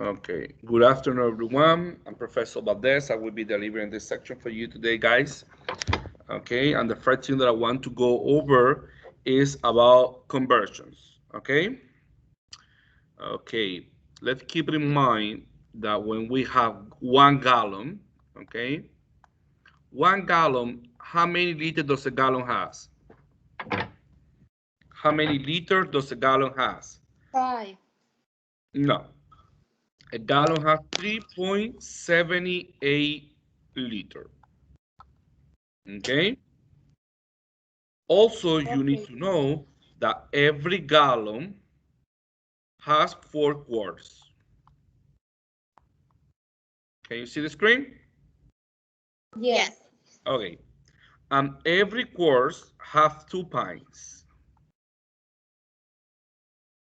Okay, good afternoon, everyone. I'm Professor Valdes. I will be delivering this section for you today, guys. Okay, and the first thing that I want to go over is about conversions. Okay, let's keep in mind that when we have 1 gallon, okay, 1 gallon, how many liters does a gallon has? How many liters does a gallon has? 5. No, a gallon has 3.78 liter. Okay. Also, you need Okay. to know that every gallon has 4 quarts. Can you see the screen? Yes. Okay. And every quart has 2 pints.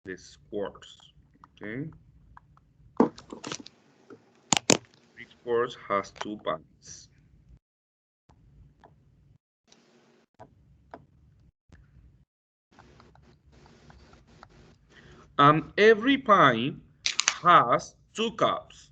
This quarts. Okay. Each quart has 2 pints. And every pint has 2 cups.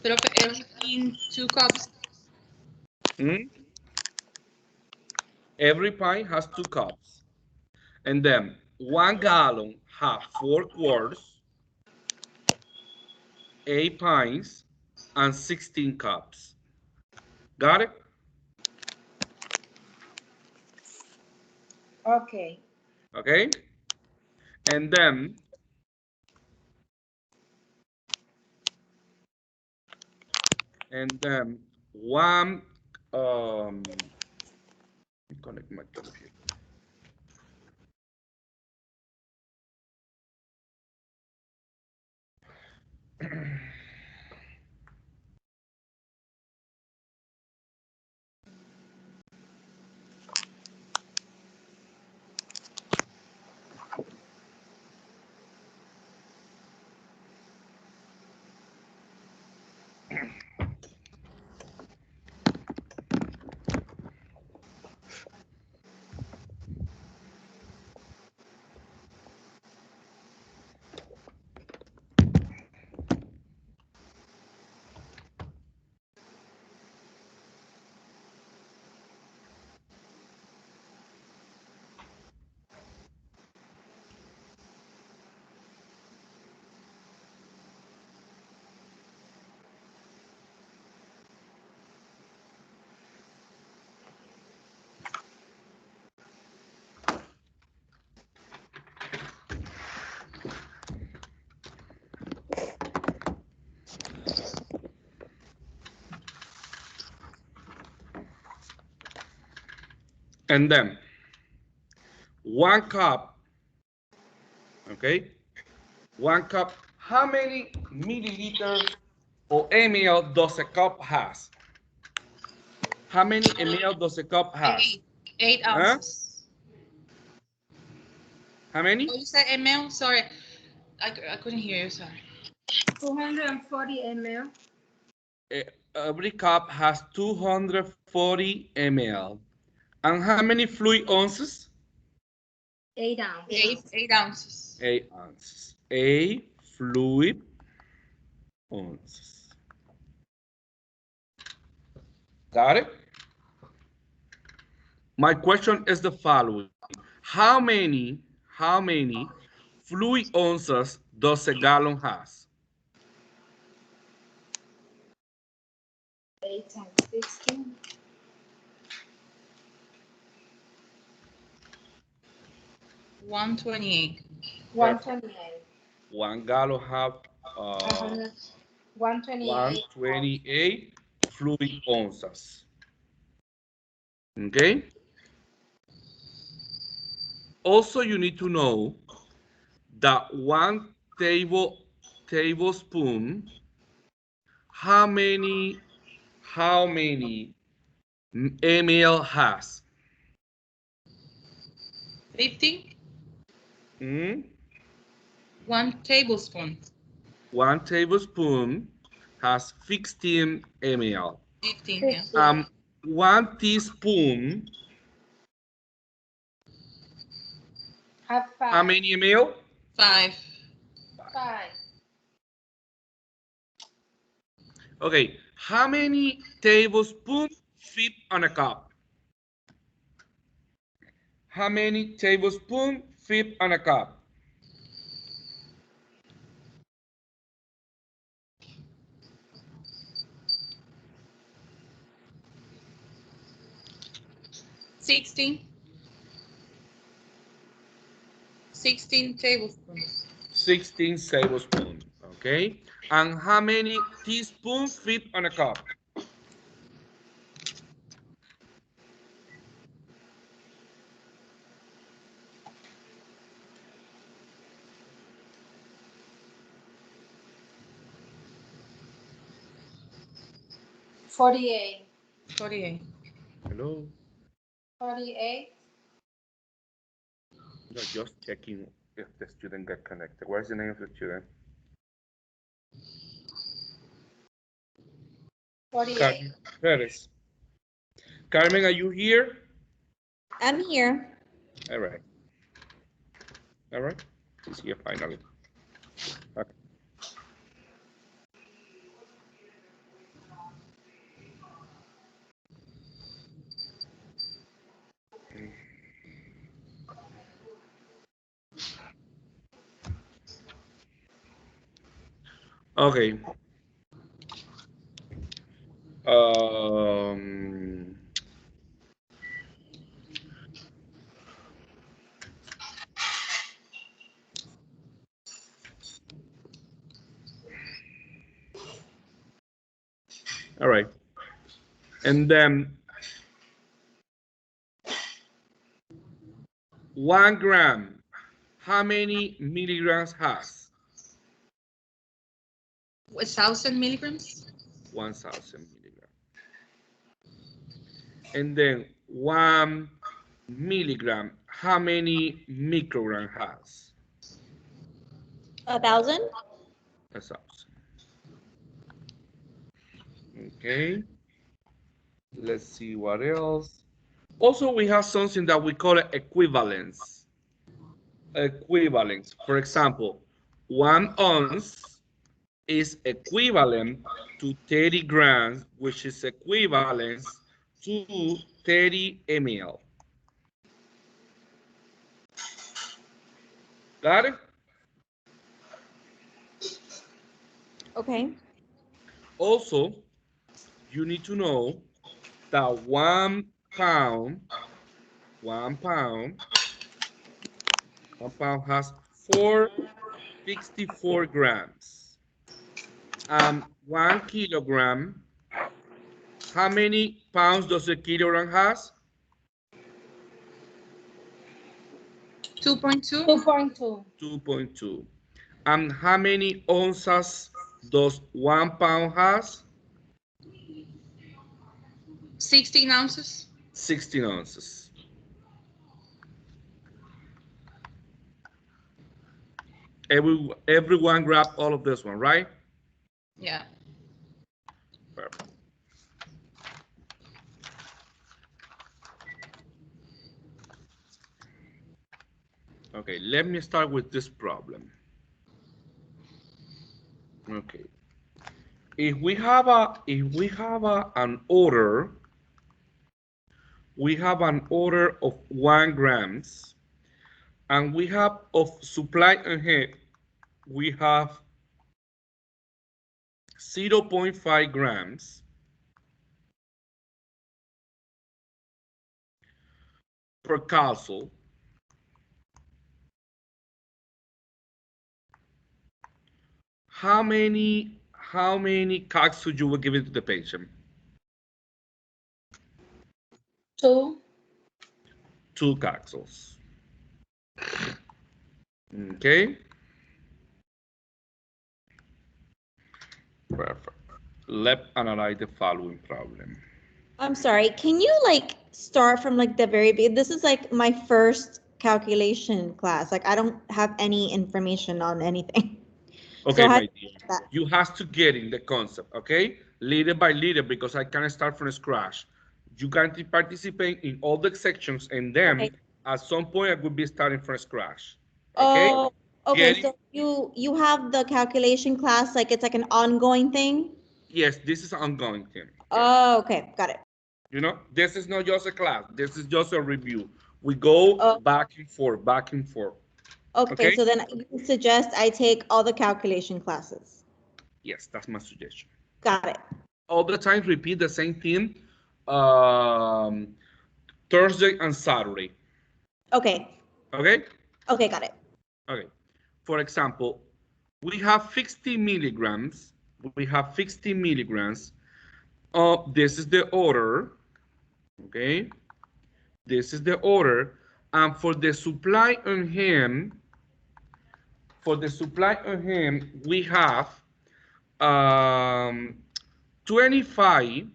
Prof, everything 2 cups. Hmm? Every pint has 2 cups. And then 1 gallon has 4 quarts, 8 pints, and 16 cups. Got it? Okay. Okay. And then one connect my computer. And then 1 cup, okay? 1 cup. How many milliliters or ml does a cup has? How many ml does a cup has? 8 Huh? ounces. How Oh, many? you said ml? Sorry, I couldn't hear you. Sorry. 240 ml. Every cup has 240 ml. And how many fluid ounces? 8 ounces. 8 ounces. 8 ounces. A fluid ounces. Got it? My question is the following. How many fluid ounces does a gallon has? 8 times 16. 128. Perfect. 128. 1 gallon have uh, 100. 128. 128 fluid ounces. Okay? Also, you need to know that one tablespoon, how many ml has? 15. Hmm? 1 tablespoon. 1 tablespoon has 15 ml. 15, yeah. 15. 1 teaspoon, Have how 5. many ml? 5. 5. Okay, how many tablespoons fit on a cup? How many tablespoons fit on a cup? 16. 16 tablespoons. 16 tablespoons, okay? And how many teaspoons fit on a cup? 48. 48. Hello? 48. No, just checking if the student got connected. What is the name of the student? 48. Carmen Perez. Carmen, are you here? I'm here. All right. All right. She's here finally. Okay. Okay. Um, all right. And then 1 gram, how many milligrams has? 1,000 milligrams. 1,000 milligrams. And then 1 milligram, how many microgram has? 1,000. 1,000. Okay. Let's see what else. Also, we have something that we call equivalence. Equivalence. For example, 1 ounce is equivalent to 30 grams, which is equivalent to 30 ml. Got it? Okay. Also, you need to know that 1 pound, 1 pound, 1 pound has 464 grams. 1 kilogram, how many pounds does a kilogram has? 2.2. 2.2. 2.2. And how many ounces does 1 pound has? 16 ounces. 16 ounces. Everyone grab all of this one, right? Yeah. Perfect. Okay, let me start with this problem. Okay. If we have an order, we have an order of 1 grams, and we have of supply ahead, we have 0.5 grams per capsule. How many capsules you will give it to the patient? 2. 2 capsules. Okay. Perfect. Let's analyze the following problem. I'm sorry. Can you like start from like the very beginning? This is like my first calculation class. Like I don't have any information on anything. Okay, how my do dear. you get that? You have to get in the concept, okay? Little by little, because I can't start from scratch. You can participate in all the sections, and then Okay. at some point I will be starting from scratch. Okay? Oh, okay. Get it? So you have the calculation class, like it's like an ongoing thing? Yes, this is an ongoing thing. Yes. Oh, okay, got it. You know, this is not just a class. This is just a review. We go Oh, back and forth, back and forth. okay, Okay? so then you suggest I take all the calculation classes. Yes, that's my suggestion. Got it. All the time repeat the same thing. Um, Thursday and Saturday. Okay. Okay? Okay, got it. Okay. For example, we have 50 milligrams. We have 50 milligrams. This is the order. Okay. This is the order. And for the supply on hand, we have um, 25,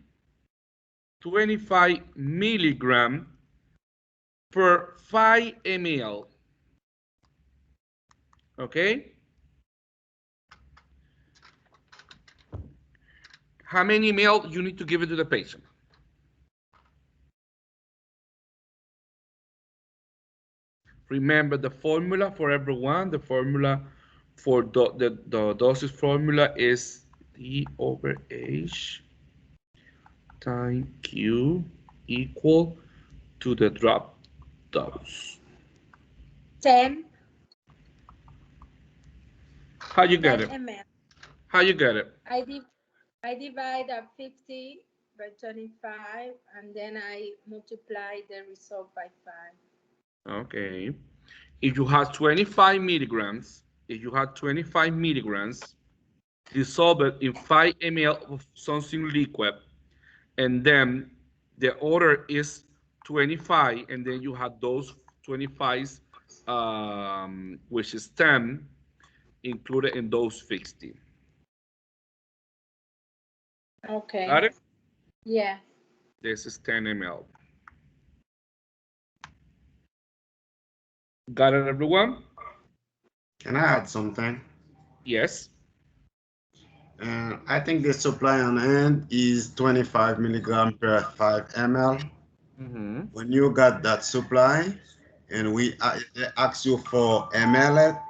25 milligram per 5 ml. Okay. How many ml you need to give it to the patient? Remember the formula for everyone. The formula for the dosage formula is D over H times Q equal to the drop dose. 10, How you get 10 it? ml. How you get it? I divide 50 by 25, and then I multiply the result by 5. Okay. If you have 25 milligrams, dissolve it in 5 ml of something liquid, and then the order is 25, and then you have those 25s, which is 10, included in those 50. Okay. Got it? Yeah. This is 10 ml. Got it, everyone? Can I add something? Yes. I think the supply on hand is 25 milligram per 5 ml. Mm-hmm. When you got that supply and we ask you for ml,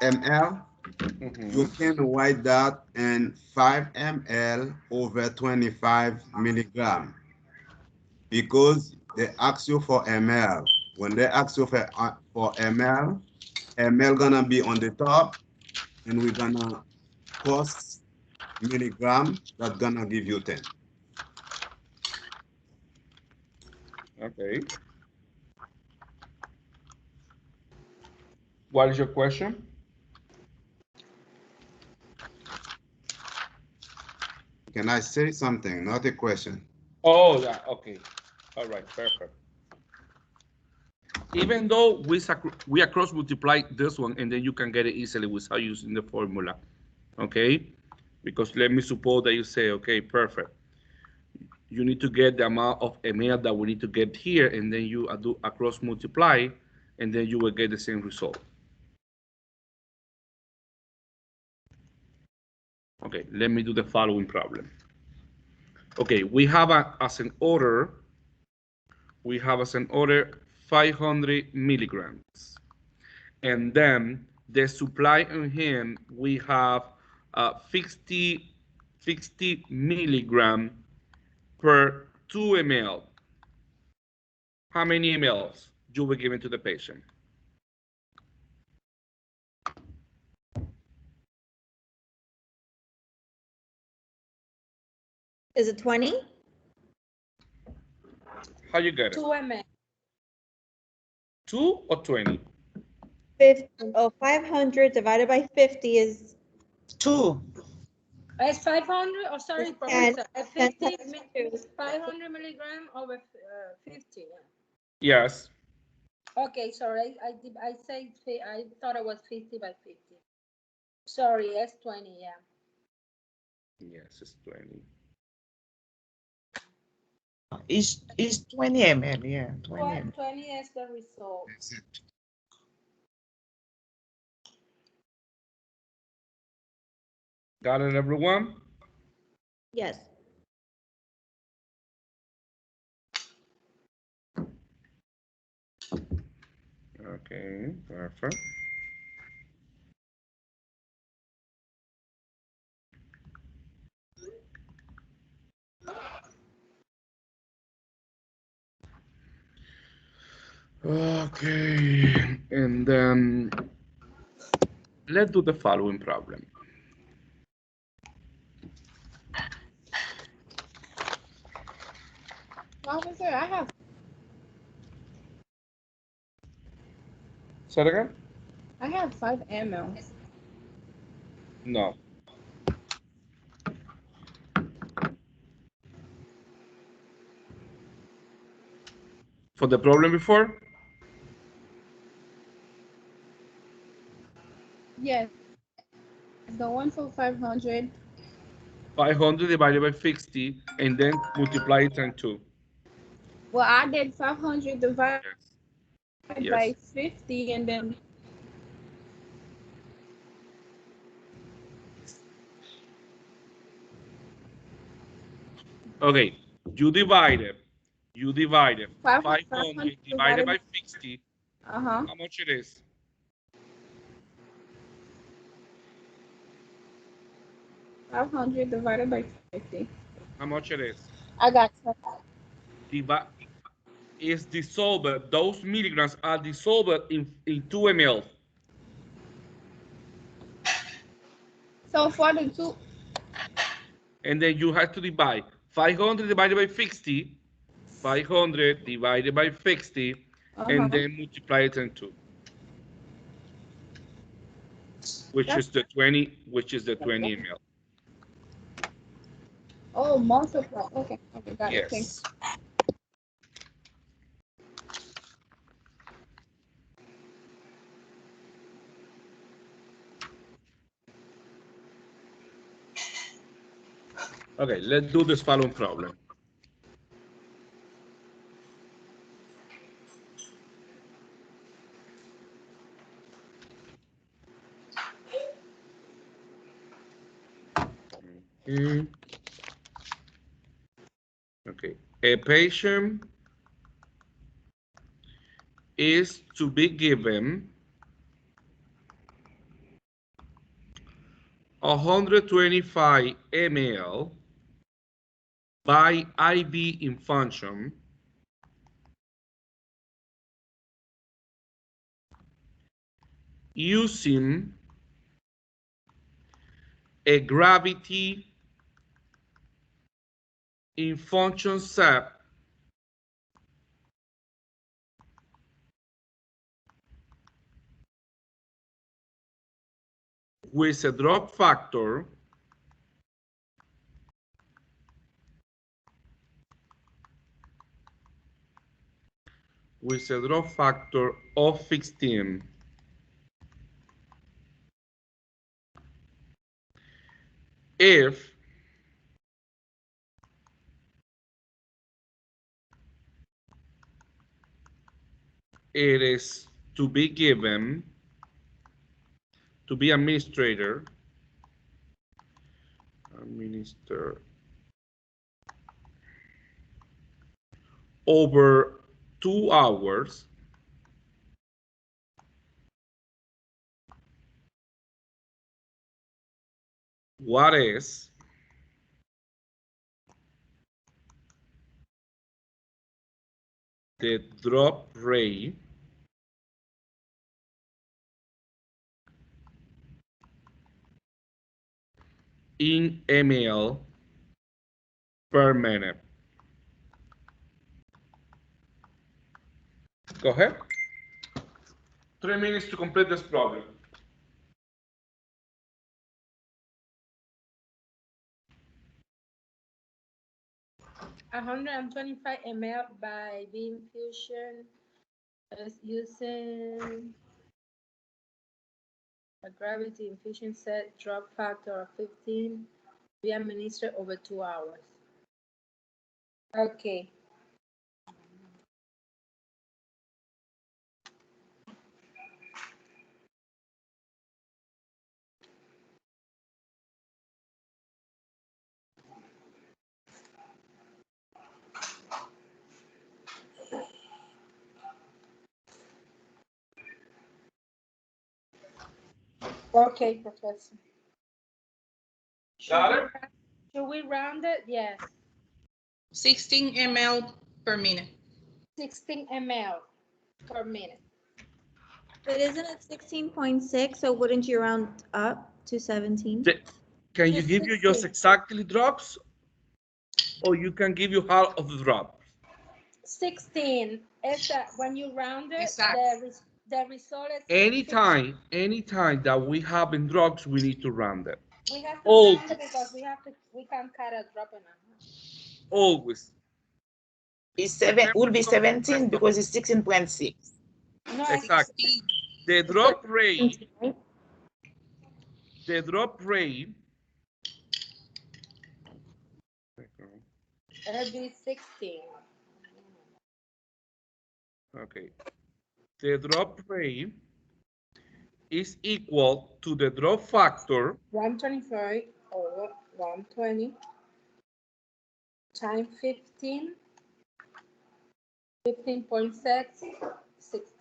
you Mm-hmm. can write that in 5 ml over 25 milligram because they ask you for ml. When they ask you for ml gonna be on the top, and we're gonna cross milligram, that's gonna give you 10. Okay. What is your question? Can I say something? Not a question. Oh, yeah. Okay. All right. Perfect. Even though we across multiply this one, and then you can get it easily without using the formula. Okay? Because let me suppose that you say, okay, perfect. You need to get the amount of ml that we need to get here, and then you do a cross multiply, and then you will get the same result. Okay, let me do the following problem. Okay, we have as an order 500 milligrams, and then the supply on hand we have 50 milligram per 2 ml. How many mLs you will give to the patient? Is it 20? How you get 2 it? ml. 2 or 20? 500 divided by 50 is 2. It's 500. Oh, sorry, 10. Professor. 10 50 times 2 is 500 milligram over 50. Yeah. Yes. Okay, sorry. I said I thought it was 50 by 50. Sorry, it's 20. Yeah. Yes, it's 20. It's 20 ml, yeah, 20 ml. 20 is the result. Got it, everyone? Yes. Okay, perfect. Okay, and then let's do the following problem. Officer, I have. Say it again? I have 5 ml. No. For the problem before? Yes. The one for 500. 500 divided by 60, and then multiply it times 2. Well, I did 500 divided Yes. by 50, and then. Okay, you divide 500 500 divided by 60. Uh-huh. How much it is? 500 divided by 50. How much it is? I got Is dissolved, those milligrams are dissolved in 2 ml. So for the two. And then you have to divide 500 divided by 60, 500 divided by 60, and then multiply it times 2, which is the 20 ml. Oh, multiply. Okay, got it. Thanks. Yes. Okay, let's do this following problem. Okay. Okay. A patient is to be given 125 ml by IV infusion using a gravity infusion set with a drop factor of 16. If it is to be given to be administered over 2 hours, what is the drop rate in ml per minute? Go ahead. 3 minutes to complete this problem. A 125 ml by the infusion is using a gravity infusion set drop factor of 15 be administered over 2 hours. Okay. Okay, Professor. Got it? Should we round it? Yes. 16 ml per minute. 16 ml per minute. But isn't it 16.6? So wouldn't you round up to 17? Can you Just give you just 16. exactly drops? Or you can give you half of the drop? 16 is that when you round it, Exact. the result is Anytime that we have in drugs, we need to round it. we have to Always. round it because we can cut a drop in half. Always. It's will be 17 because it's 16.6. No, Exactly. 16. The drop rate, it'll be 16. okay. The drop rate is equal to the drop factor 125 over 120 times 15, 15.6, 16.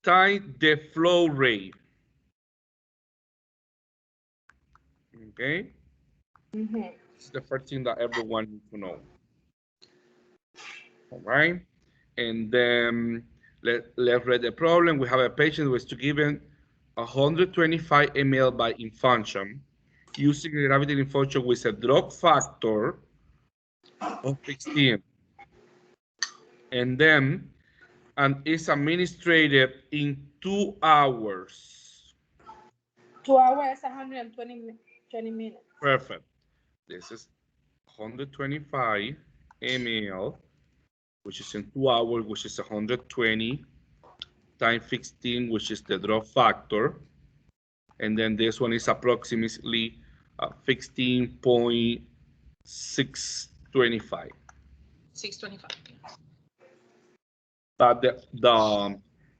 times the flow rate. Okay? Mm-hmm. This is the first thing that everyone needs to know. All right? And then let's read the problem. We have a patient who is to given 125 ml by infusion using a gravity infusion with a drop factor of 16. And then is administered in 2 hours. 2 hours, 120 minutes. Perfect. This is 125 ml, which is in 2 hours, which is 120 times 16, which is the drop factor. And then this one is approximately 16.625. 625. But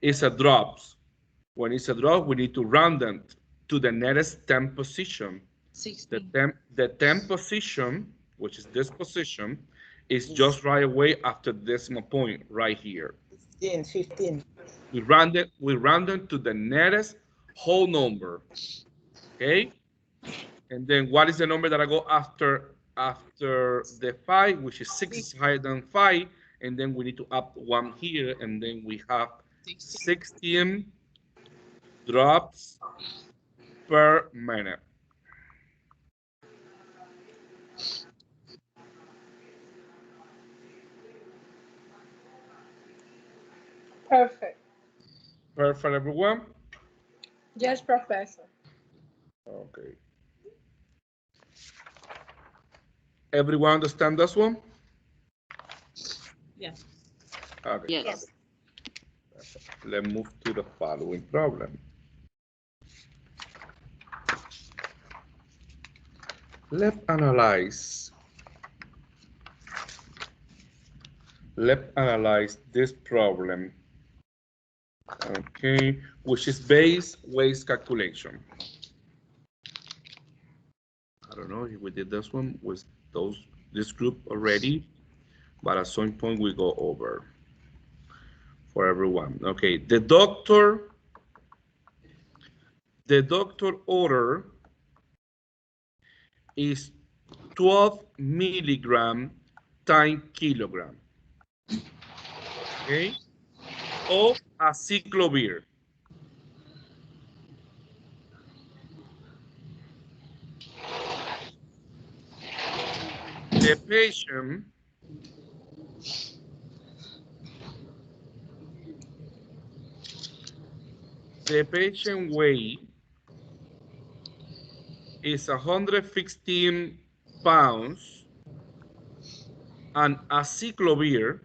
it's a drops. When it's a drop, we need to round them to the nearest 10 position. 16. The 10 position, which is this position, is just right away after the decimal point right here. 15. We round them to the nearest whole number. Okay? And then what is the number that I go after the 5, which is 6 is higher than 5, and then we need to add 1 here, and then we have 16 drops per minute. Perfect. Perfect, everyone? Yes, Professor. Okay. Everyone understand this one? Yes. Okay. Yes. Let's move to the following problem. Let's analyze this problem. Okay, which is base waste calculation. I don't know if we did this one with this group already, but at some point we go over for everyone. Okay, the doctor order is 12 milligram times kilogram. Okay, of acyclovir. The patient weight is 115 pounds, and acyclovir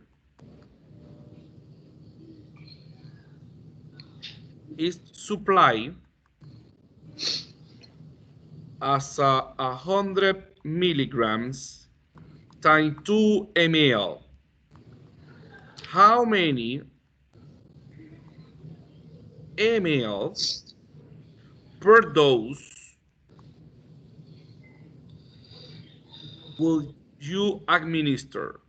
is supplied as 100 milligrams times 2 ml. How many ml per dose will you administer?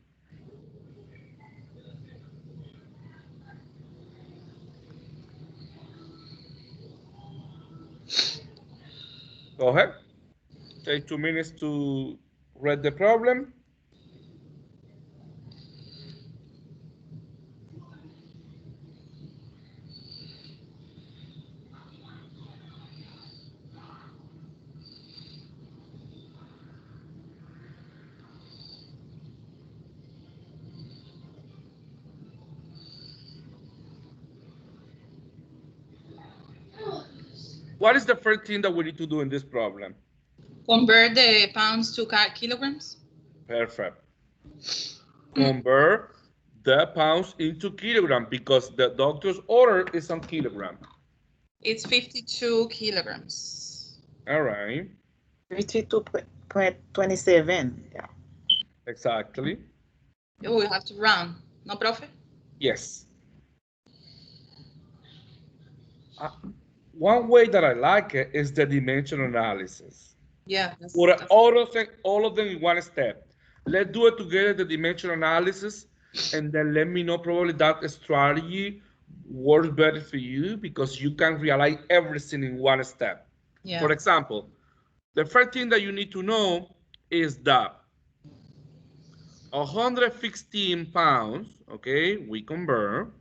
Go ahead. Take 2 minutes to read the problem. What is the first thing that we need to do in this problem? Convert the pounds to kilograms. Perfect. Convert the pounds into kilogram because the doctor's order is on kilogram. It's 52 kilograms. All right. 52.27. Yeah. Exactly. Oh, we have to round. No, Prof? Yes. One way that I like it is the dimension analysis. Yeah. Or all of them in one step. Let's do it together, the dimension analysis, and then let me know probably that strategy works better for you because you can realize everything in one step. Yeah. For example, the first thing that you need to know is that 115 pounds, okay, we convert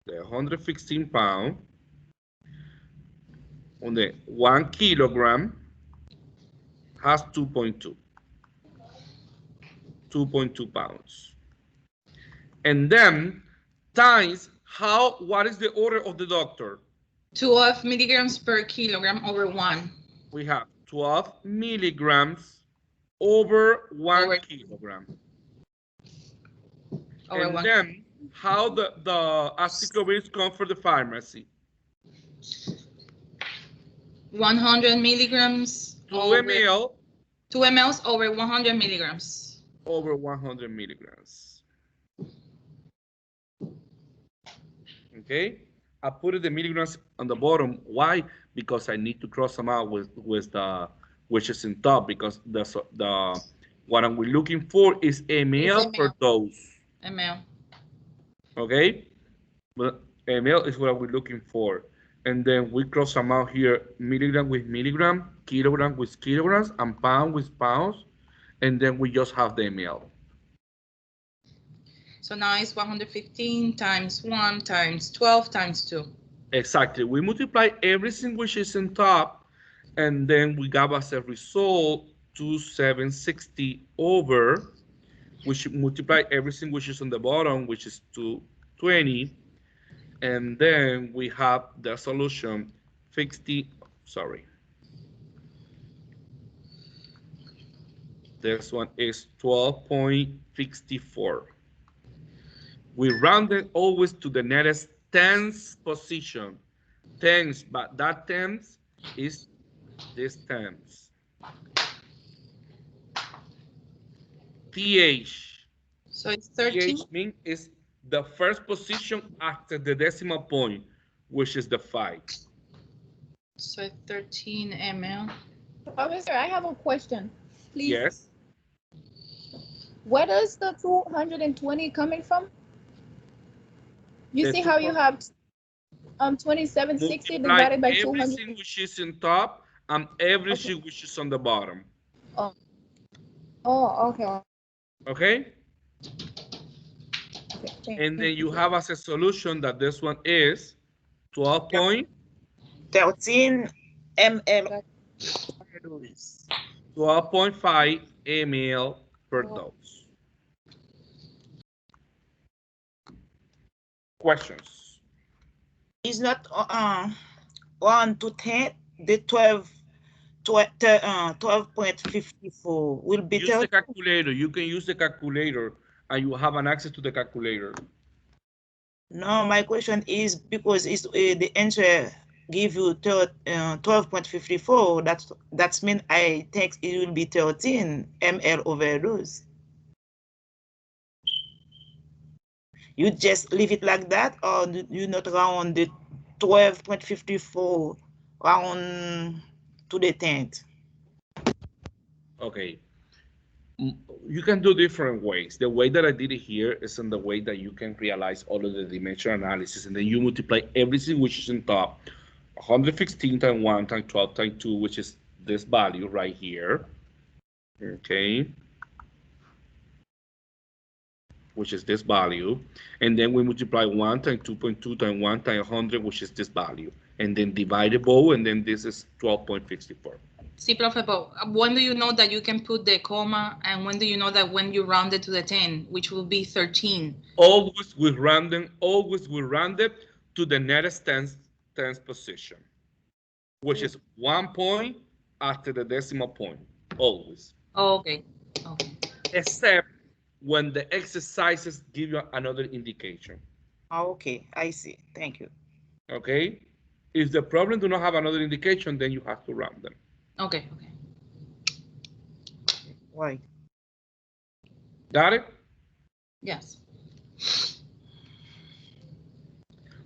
the 115 pounds on the 1 kilogram has 2.2 pounds. And then times what is the order of the doctor? 12 milligrams per kilogram over 1. We have 12 milligrams over 1 kilogram. Over and 1. Then how the aciclovir come for the pharmacy? 100 milligrams 2 over ml 2 mLs over 100 milligrams. over 100 milligrams. Okay, I put the milligrams on the bottom. Why? Because I need to cross them out with the which is in top because the what I'm looking for is ml per dose. ml. Okay, but ml is what we're looking for, and then we cross them out here: milligram with milligram, kilogram with kilograms, and pound with pounds, and then we just have the ml. So now it's 115 times 1 times 12 times 2. Exactly. We multiply everything which is in top, and then we got as a result 2760 over, which multiply everything which is on the bottom, which is 220, and then we have the solution 60. Sorry. This one is 12.64. We rounded always to the nearest tens position. Tens, but that tens is this tens. TH. So it's 13. TH means is the first position after the decimal point, which is the 5. So 13 ml. Professor, I have a question. Please. Yes. Where does the 220 coming from? You see how you have 2760 divided by 200. Everything which is in top and everything which is on the bottom. Oh, okay. Okay? And then you have as a solution that this one is 12.13 ml. 12.5 ml per dose. Questions? It's not 1 to 10, the 12.54 will be Use the calculator. You can use the calculator and you have an access to the calculator. No, my question is because it's the answer give you 12.54. That's mean I think it will be 13 ml overdose. You just leave it like that, or you not round the 12.54 round to the 10th? Okay. You can do different ways. The way that I did it here is in the way that you can realize all of the dimension analysis, and then you multiply everything which is in top. 116 times 1 times 12 times 2, which is this value right here, okay, which is this value, and then we multiply 1 times 2.2 times 1 times 100, which is this value, and then divide it both, and then this is 12.54. See, Prof, but when do you know that you can put the comma, and when do you know that when you round it to the 10, which will be 13? Always we round it to the nearest tens position, which is 1 point after the decimal point, always. Oh, okay. Okay. Except when the exercises give you another indication. Okay, I see. Thank you. Okay? If the problem do not have another indication, then you have to round them. Okay. Okay. Right. Got it? Yes.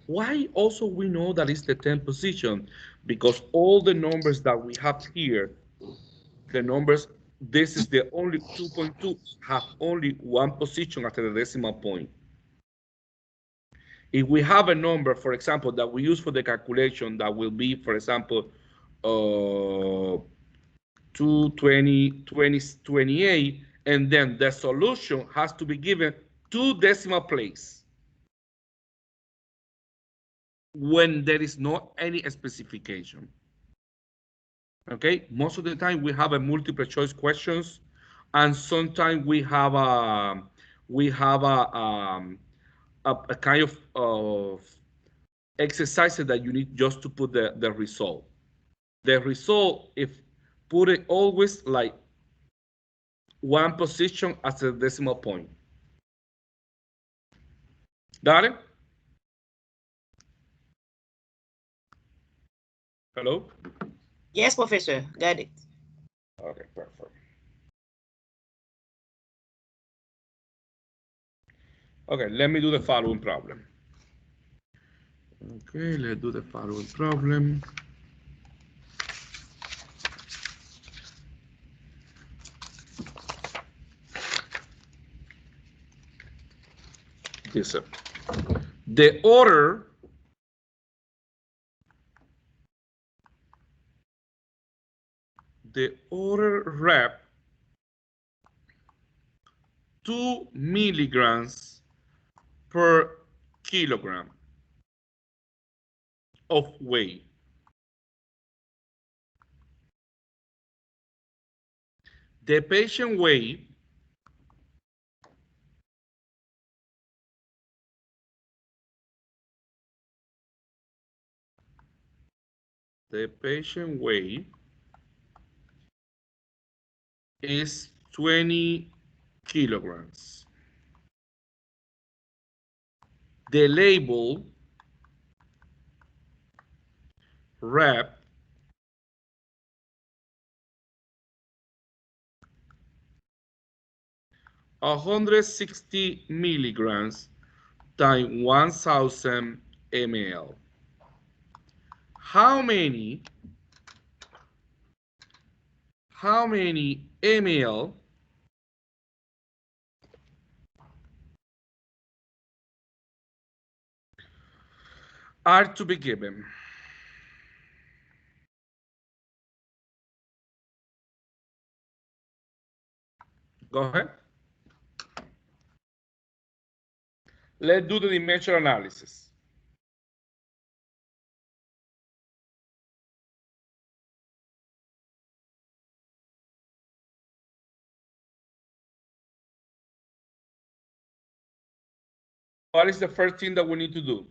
Why also we know that it's the 10th position? Because all the numbers that we have here, the numbers, this is the only 2.2 have only one position after the decimal point. If we have a number, for example, that we use for the calculation that will be, for example, 228, and then the solution has to be given 2 decimal place when there is no any specification. Okay, most of the time we have a multiple choice questions, and sometimes we have a kind of exercise that you need just to put the result. The result, if put it always like one position as a decimal point. Got it? Hello? Yes, Professor. Got it. Okay, perfect. Okay, let me do the following problem. Okay, let's do the following problem. This the order rep 2 milligrams per kilogram of weight. The patient weight is 20 kilograms. The label rep 160 milligrams times 1000 ml. How many ml are to be given? Go ahead. Let's do the dimensional analysis. What is the first thing that we need to do?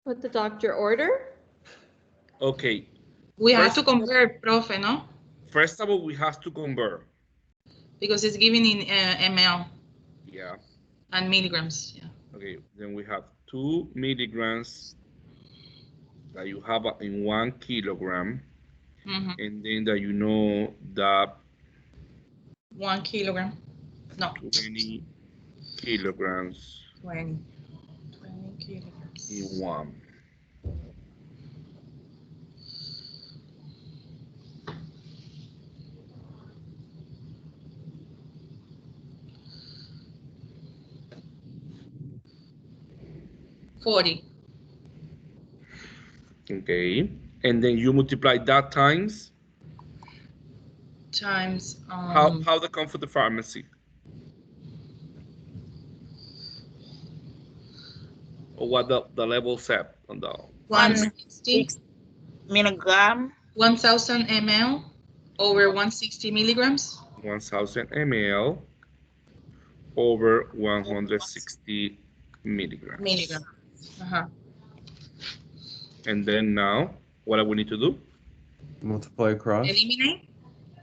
What the doctor order? Okay. We have First to compare, Prof, no? First of all, we have to convert. Because it's given in ml. Yeah. And milligrams. Yeah. Okay. Then we have 2 milligrams that you have in 1 kilogram, and then that you know that 1 kilogram. No. 20 kilograms 20 kilograms. in 1. 40. Okay. And then you multiply that times Times how they come for the pharmacy? Or what the level set on the 160 milligram 1000 ml over 160 milligrams 1000 ml over 160 milligrams. milligram. Uh-huh. And then now, what do we need to do? Multiply across. Eliminate.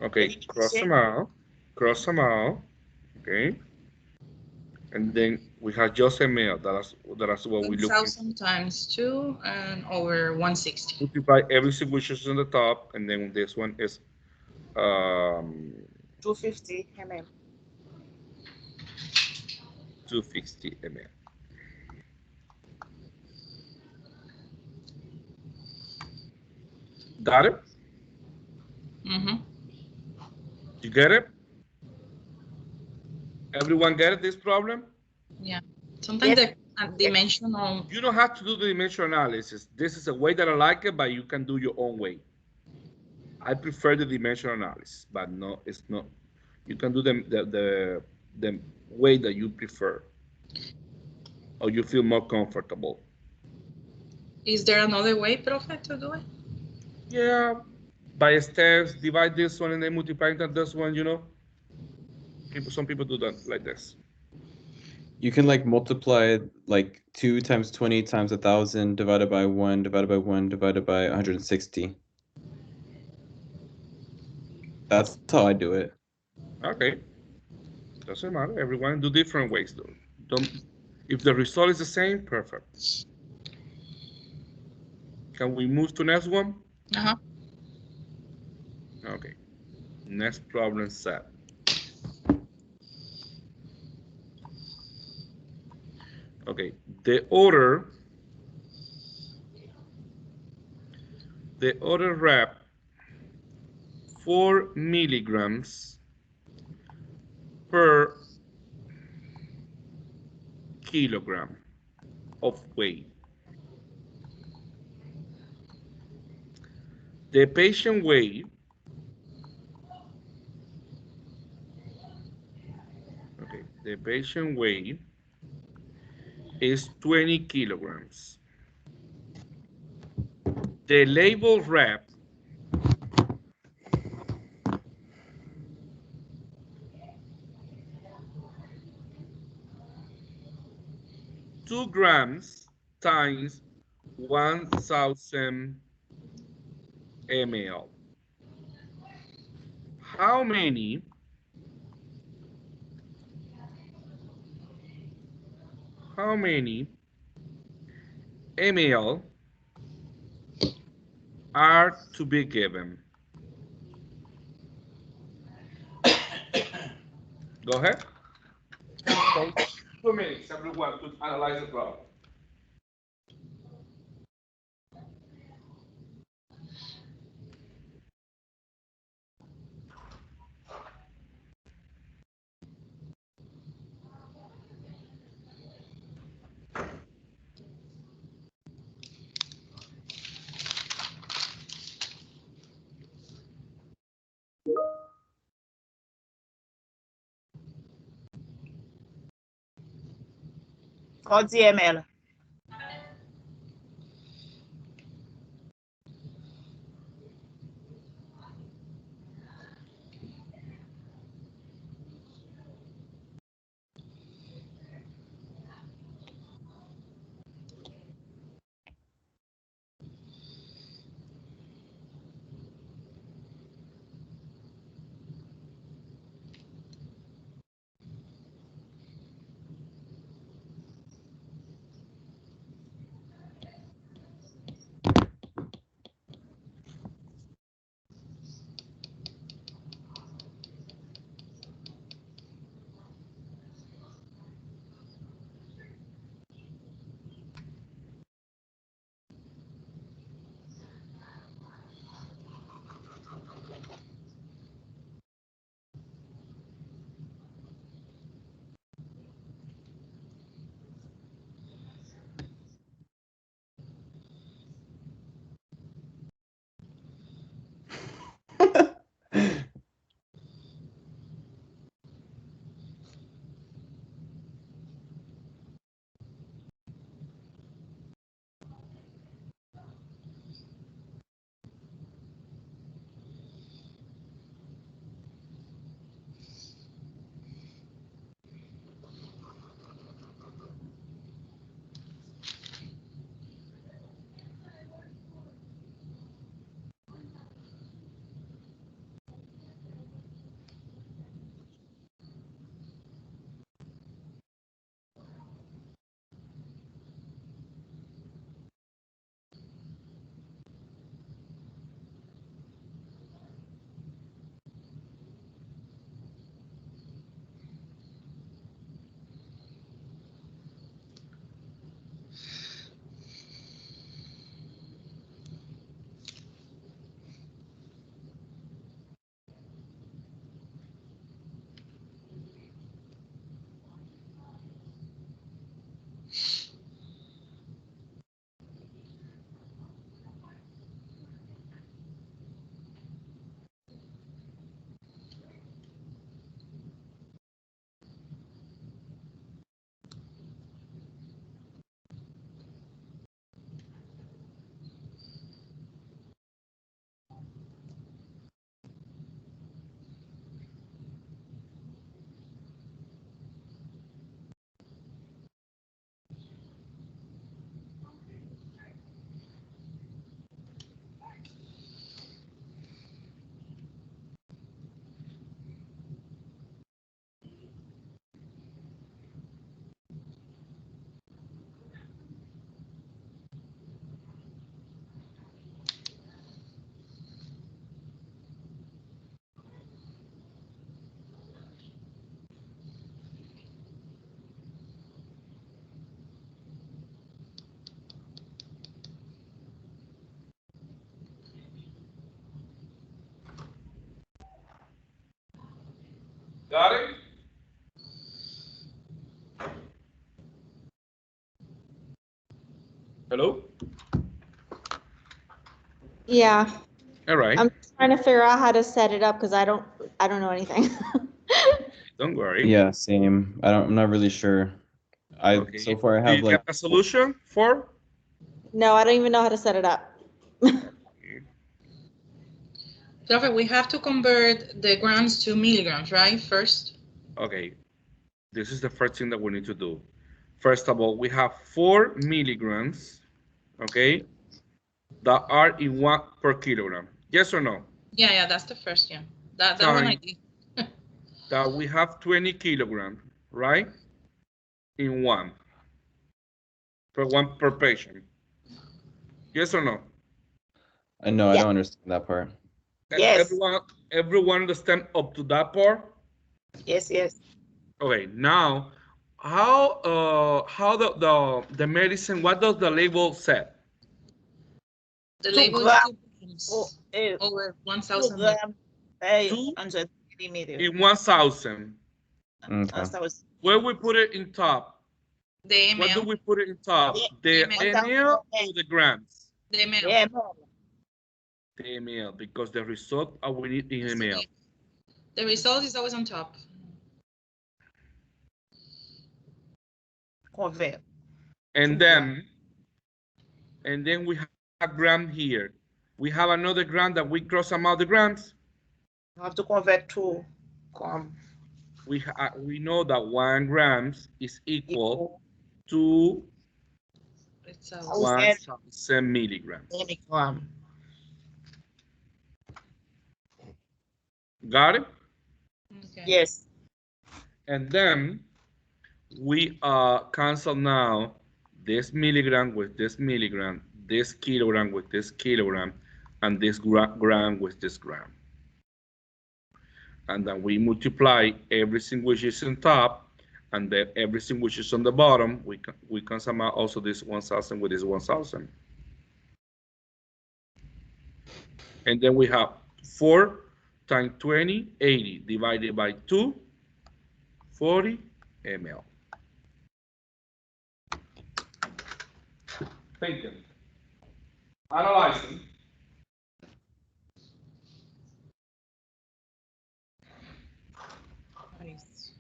Okay, cross them out, okay? And then we have just ml, that's what we look 1000 times 2 and over 160. multiply everything which is on the top, and then this one is 250 ml. 250 ml. Got it? Mm-hmm. You get it? Everyone get it, this problem? Yeah. Sometimes Yes. the dimensional. You don't have to do the dimensional analysis. This is a way that I like it, but you can do your own way. I prefer the dimensional analysis, but no, it's not. You can do the way that you prefer, or you feel more comfortable. Is there another way, Prophet, to do it? Yeah, by steps, divide this one and then multiply that this one. You know, some people do that like this. You can like multiply like 2 times 20 times 1000 divided by 1 divided by 1 divided by 160. That's how I do it. Okay, doesn't matter. Everyone do different ways though. Don't. If the result is the same, perfect. Can we move to next one? Uh-huh. Okay. Next problem set. Okay. The order rep 4 milligrams per kilogram of weight. The patient weight is 20 kilograms. The label rep two grams times 1000 ml. How many ml are to be given? Go ahead. 2 minutes, everyone, to analyze the problem. ml. Got it? Hello? Yeah, All right. I'm trying to figure out how to set it up because I don't know anything. Don't worry. Yeah, same. I'm not really sure. Okay. So far I Do you have like get a solution for? No, I don't even know how to set it up. Prof, we have to convert the grams to milligrams, right? First. Okay. This is the first thing that we need to do. First of all, we have 4 milligrams, okay, that are in 1 per kilogram. Yes or no? Yeah, that's the first, yeah. That one I did. That we have 20 kilograms, right? In 1 per patient. Yes or no? no, I Yeah. don't understand that part. Yes. Everyone understand up to that part? Yes, yes. Okay, now how the medicine, what does the label say? The 2 label is grams 2 grams over over 1,000 2 grams per 2 100 millimeters. in 1,000. Okay. Where we put it in top? The What do ml. we put it in top? The ml. ml or the grams? The ml. Yeah, The ml, because the result we need in ml. The result is always on top. convert. And 2 then we have a gram here. We have another gram that we cross among the grams. You have to convert to gram. We know that 1 grams is equal to It's 1,000 milligrams. Milligram. Got it? okay. Yes. And then we cancel now this milligram with this milligram, this kilogram with this kilogram, and this gram with this gram. And then we multiply everything which is on top, and then everything which is on the bottom. We cancel out also this 1,000 with this 1,000. And then we have 4 times 20, 80 divided by 2, 40 ml. Thinking, analyzing. Nice.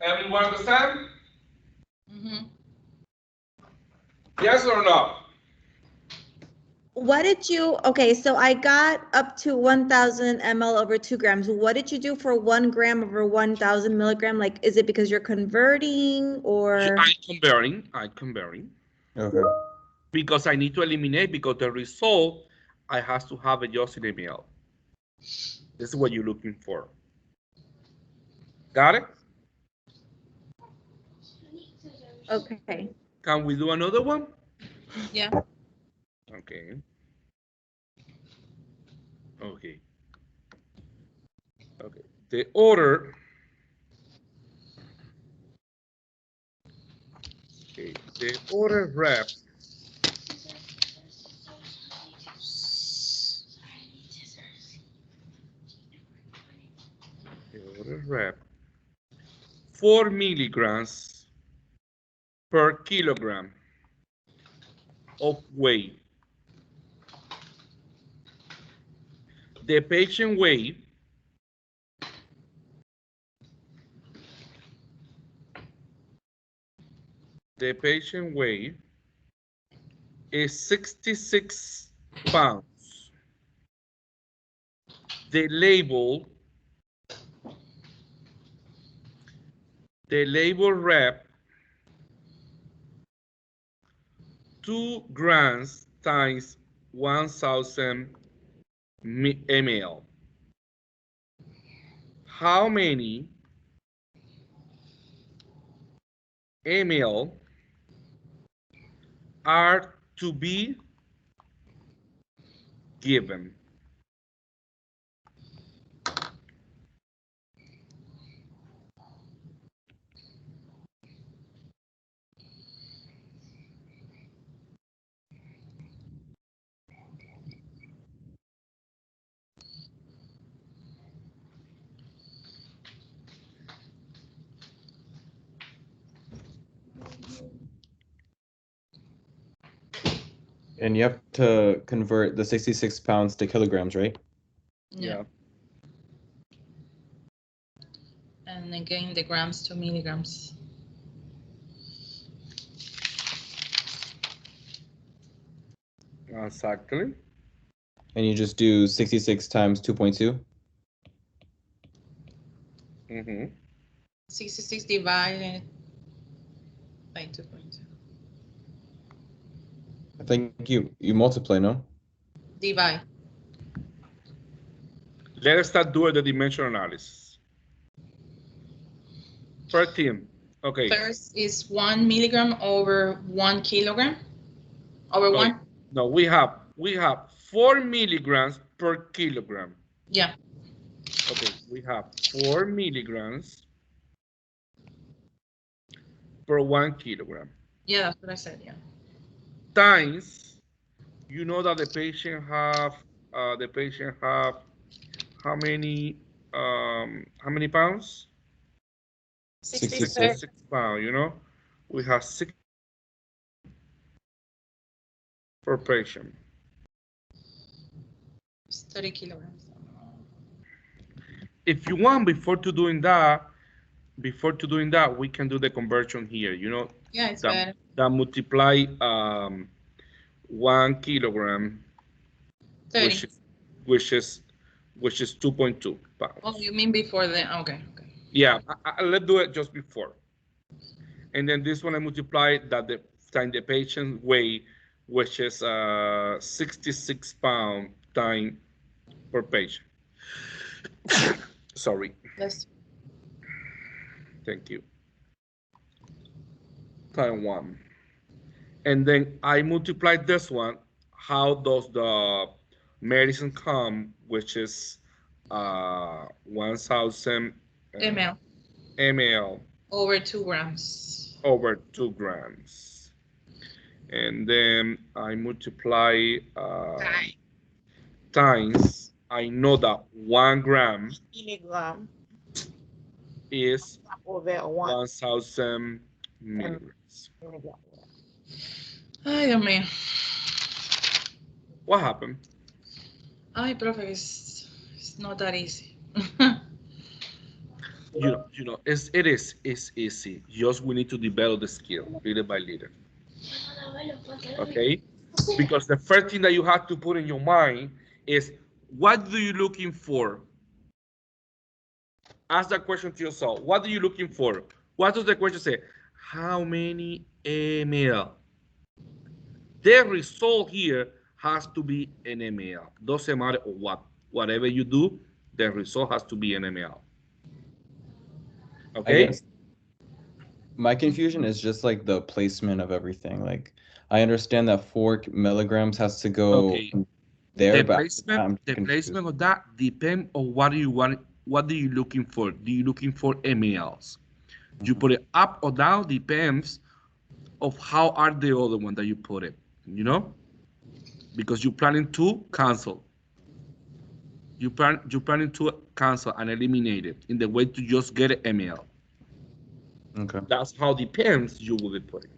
Everyone understand? Mm-hmm. Yes or no? What did you, okay, so I got up to 1,000 ml over 2 grams. What did you do for 1 gram over 1,000 milligram? Like, is it because you're converting or? I'm comparing. Okay. Because I need to eliminate, because the result, I have to have it just in ml. This is what you're looking for. Got it? Okay. Can we do another one? Yeah. Okay. Okay. Okay. The order. Okay. The order rep. The order rep. 4 milligrams per kilogram of weight. The patient weight the patient weight is 66 pounds. The label rep 2 grams times 1,000 ml. How many ml are to be given? And you have to convert the 66 pounds to kilograms, right? Yeah. And again, the grams to milligrams. Exactly. And you just do 66 times 2.2. 66 divided by 2.2. I think you multiply, no? Divide. Let us start doing the dimension analysis. 13. Okay. First is 1 milligram over 1 kilogram. Over No, 1? no, we have 4 milligrams per kilogram. Yeah. Okay, we have 4 milligrams per 1 kilogram. Yeah, that's what I said, yeah. Times, you know that the patient have how many pounds? 66. 66 pounds, you know? We have 6 per patient. It's 30 kilograms. If you want, before to doing that, we can do the conversion here, you know? Yeah, it's better. That multiply 1 kilogram, 30. which is 2.2 pounds. Oh, you mean before the, okay. Yeah, let's do it just before. And then this one I multiply that the time the patient weight, which is 66 pounds time per patient. Sorry. Let's. Thank you. Time 1. And then I multiply this one. How does the medicine come, which is 1,000 ml over 2 grams. Over 2 grams. And then I multiply times. I know that 1 gram Milligram is over 1,000 milligrams. Ay, Dios mío. What happened? Ay, Prof, it's not that easy. You know, it's easy. Just we need to develop the skill little by little. Okay? Because the first thing that you have to put in your mind is, what do you looking for? Ask that question to yourself. What are you looking for? What does the question say? How many ml? The result here has to be an ml. Doesn't matter what. Whatever you do, the result has to be an ml. Okay? I guess my confusion is just like the placement of everything. Like, I understand that 4 milligrams has to go there, The but placement of that depends on what do you want. What are you looking for? Do you looking for mLs? You put it up or down depends of how are the other one that you put it. You know, because you're planning to cancel. You're planning to cancel and eliminate it in the way to just get an ml. Okay. That's how depends you will be putting.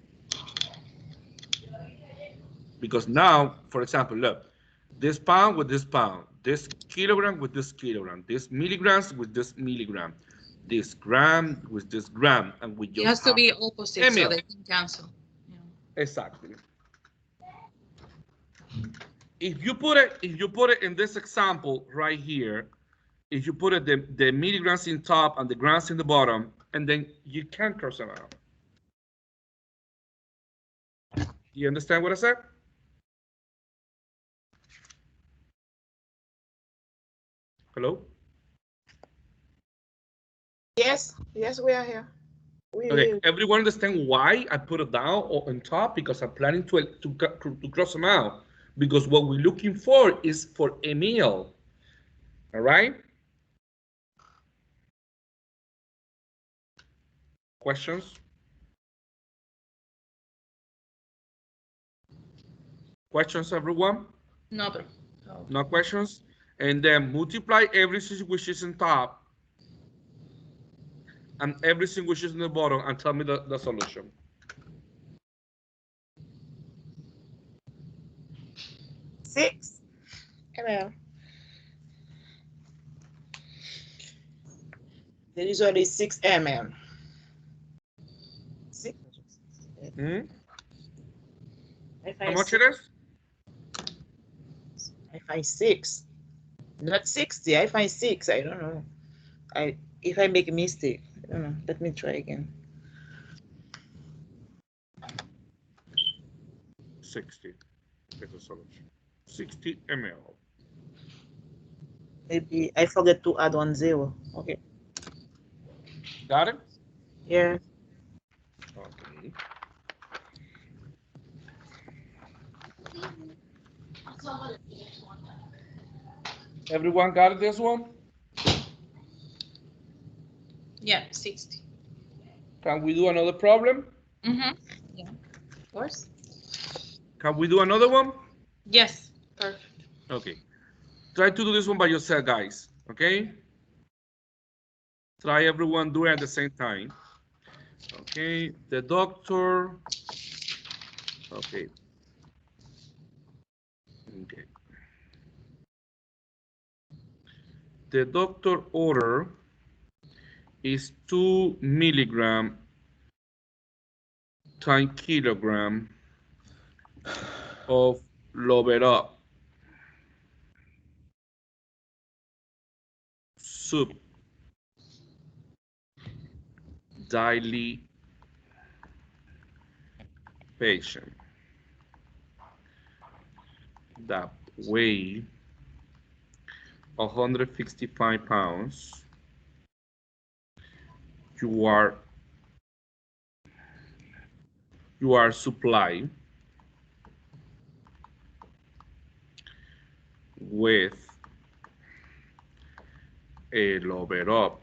Because now, for example, look, this pound with this pound, this kilogram with this kilogram, this milligrams with this milligram. this gram with this gram, and we It just has to have be opposite so ml. they can cancel. Yeah. Exactly. If you put it in this example right here, if you put it the milligrams in top and the grams in the bottom, and then you can cross them out. You understand what I said? Hello? Yes, yes, we are here. Okay, everyone understand why I put it down or on top? Because I'm planning to cross them out. Because what we're looking for is for a meal. All right? Questions? Questions, everyone? No, bro. No questions? And then multiply everything which is in top and everything which is in the bottom and tell me the solution. Six ml. The result is 6 ml. 6. Hmm? I How find much it 6. is? I find 6. Not 60. I find 6. I don't know. If I make a mistake, I don't know. Let me try again. 60 is the solution. 60 ml. Maybe I forget to add 1 0. Okay. Got it? Yeah. Okay. Everyone got this one? Yeah, 60. Can we do another problem? Mm-hmm. Yeah, of course. Can we do another one? Yes, perfect. Okay. Try to do this one by yourself, guys. Okay? Try everyone do it at the same time. Okay. The doctor. Okay. Okay. The doctor order is 2 milligram times kilogram of loverop soup daily patient that weigh 155 pounds. You are supplied with a loverop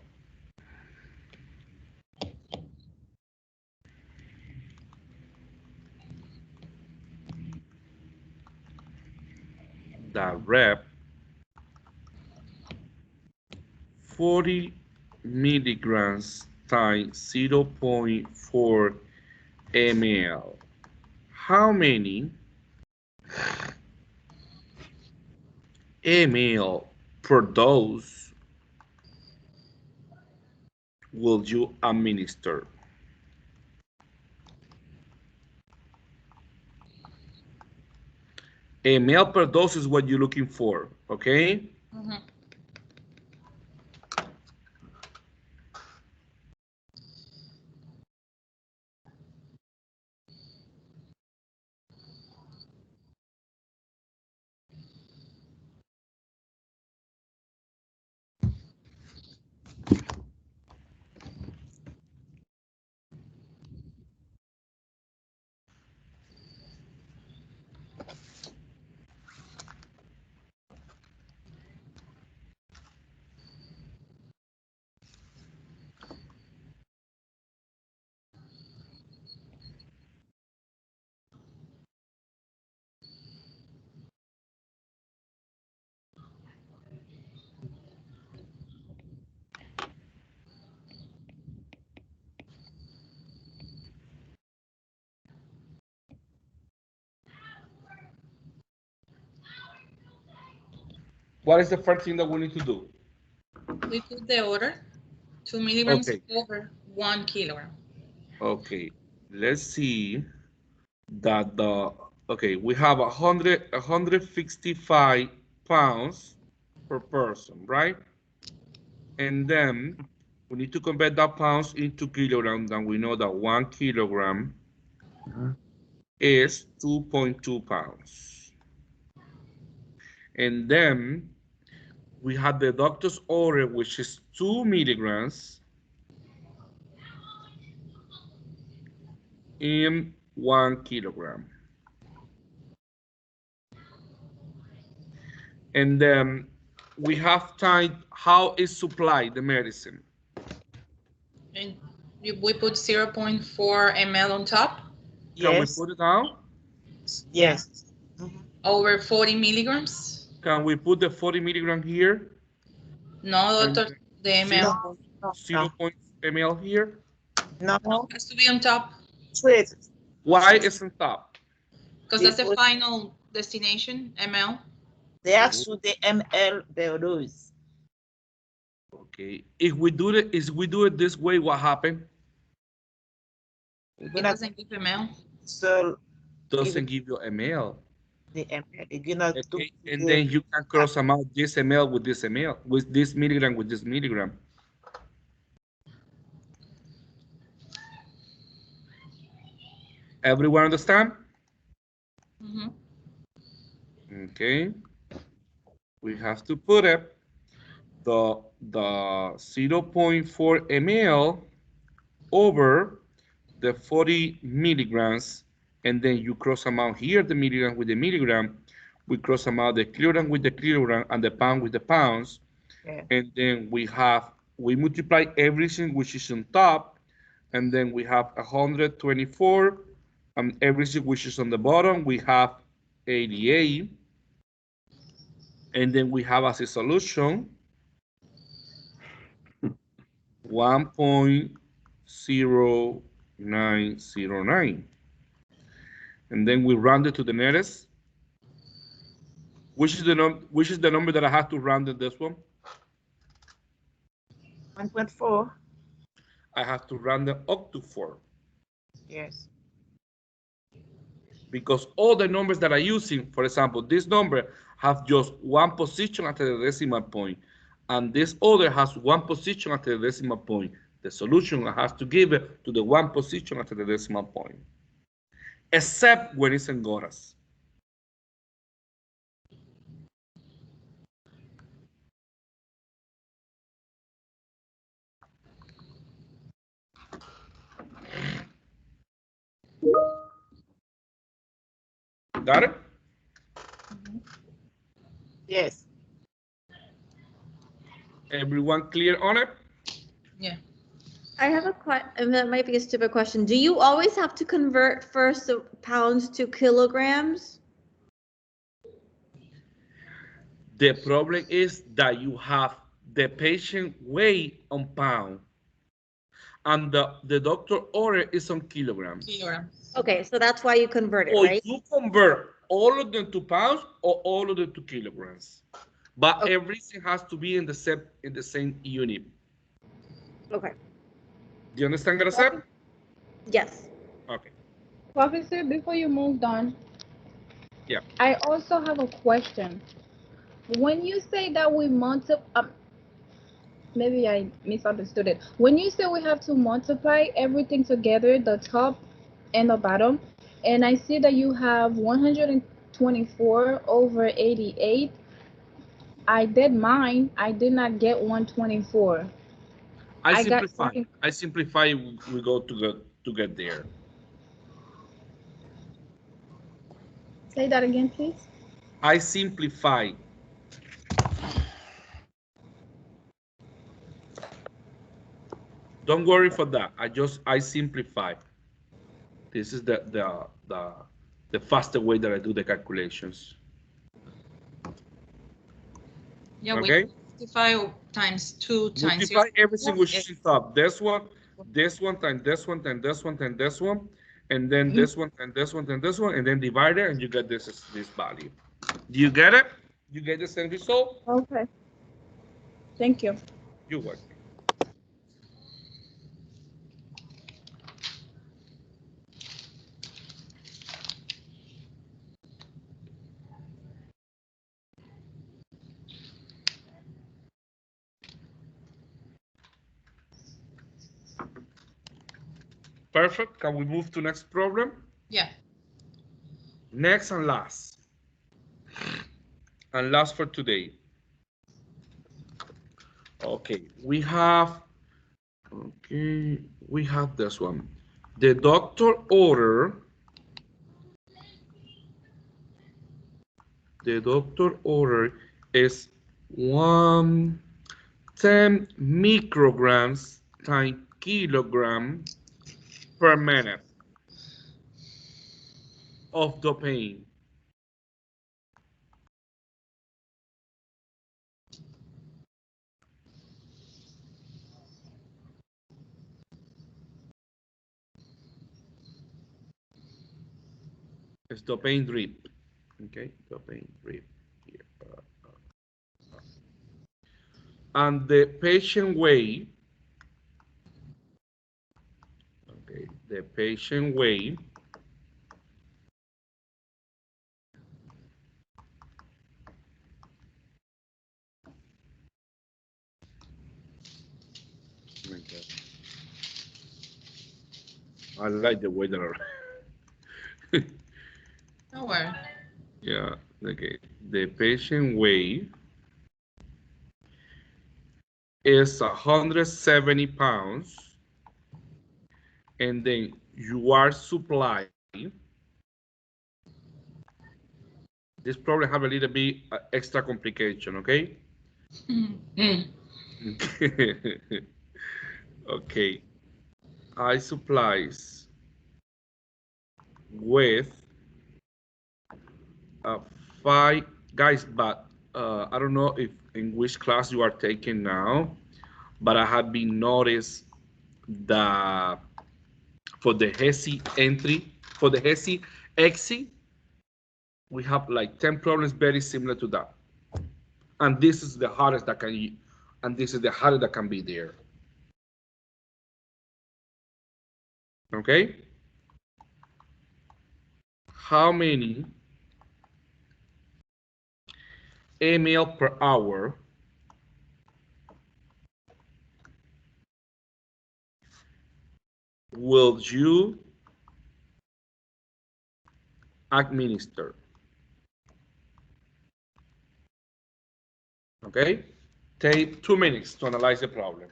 that rep 40 milligrams times 0.4 ml. How many ml per dose will you administer? Ml per dose is what you're looking for, okay? Mm-hmm. What is the first thing that we need to do? We put the order. 2 milligrams Okay. over 1 kilogram. Okay, let's see that okay, we have 165 pounds per person, right? And then we need to convert that pounds into kilograms, and we know that 1 kilogram is 2.2 pounds. And then we have the doctor's order, which is 2 milligrams in 1 kilogram. And then we have time, how is supplied the medicine? And we put 0.4 ml on top Can we Yes. put it down? Yes. Mhm. over 40 milligrams. Can we put the 40 milligram here? No, And doctor, the zero ml point- No, 0 point ml here? no. has to be on top Wait. Why isn't top? because that's the final destination, ml. They ask you the ml per dose. Okay, if we do it this way, what happened? You're It gonna doesn't give ml. so Doesn't give you ml. the ml. You're gonna Okay, and then you can cross them out this ml with this ml, with this milligram with this milligram. Everyone understand? Mm-hmm. Okay, we have to put it the 0.4 ml over the 40 milligrams, and then you cross them out here, the milligram with the milligram. We cross them out the kilogram with the kilogram and the pound with the pounds. Yeah. And then we multiply everything which is on top, and then we have 124, and everything which is on the bottom, we have 88. And then we have as a solution 1.0909. And then we round it to the nearest. Which is the number that I have to round in this one? 1.4. I have to round it up to 4. Yes. Because all the numbers that I'm using, for example, this number have just one position after the decimal point, and this other has one position after the decimal point. The solution has to give it to the one position after the decimal point, except when it's in horas. Got it? Yes. Everyone clear on it? Yeah. I have a question, and that might be a stupid question. Do you always have to convert first the pounds to kilograms? The problem is that you have the patient weight on pound, and the doctor order is on kilograms. Kilograms. Okay, so that's why you convert it, Or right? you convert all of them to pounds or all of them to kilograms. But Okay. everything has to be in the same unit. Okay. Do you understand what I said? Yes. Okay. Professor, before you moved on, Yeah. I also have a question. When you say that we multiply, maybe I misunderstood it. When you say we have to multiply everything together, the top and the bottom, and I see that you have 124 over 88, I did mine. I did not get 124. I got simplify. something. I simplify. We go to get there. Say that again, please. I simplify. Don't worry for that. I simplify. This is the faster way that I do the calculations. Yeah, Okay. we 55 times 2 times Multiply 0. everything which is top. This one times this one times this one times this one, and then this one and this one and this one, and then divide it, and you get this value. Do you get it? You get the same result? Okay. Thank you. You're welcome. Perfect. Can we move to next problem? Yeah. Next and last. And last for today. Okay, we have this one. The doctor order is 110 micrograms times kilogram per minute of dopamine. It's dopamine drip. Okay, dopamine drip here. And the patient weight. Okay, the patient weight I like the way that Oh, well. yeah, okay. The patient weight is 170 pounds, and then you are supplied. This probably have a little bit extra complication, okay? Okay. I supplies with uh, five guys, but I don't know if in which class you are taking now, but I have been noticed that for the HESI entry, for the HESI exit, we have like 10 problems very similar to that. And this is the hardest that can, and this is the hardest that can be there. Okay? How many ml per hour will you administer? Okay? Take 2 minutes to analyze the problem.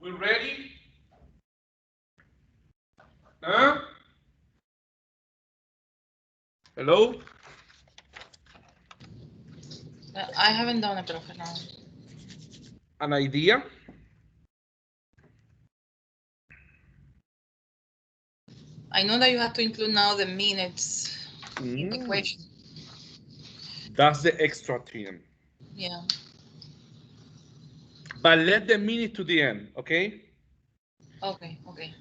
We ready? Huh? Hello? I haven't done it, Prof. No. An idea? I know that you have to include now the minutes in the question. That's the extra thing. Yeah. But let the minute to the end, okay? Okay. Okay.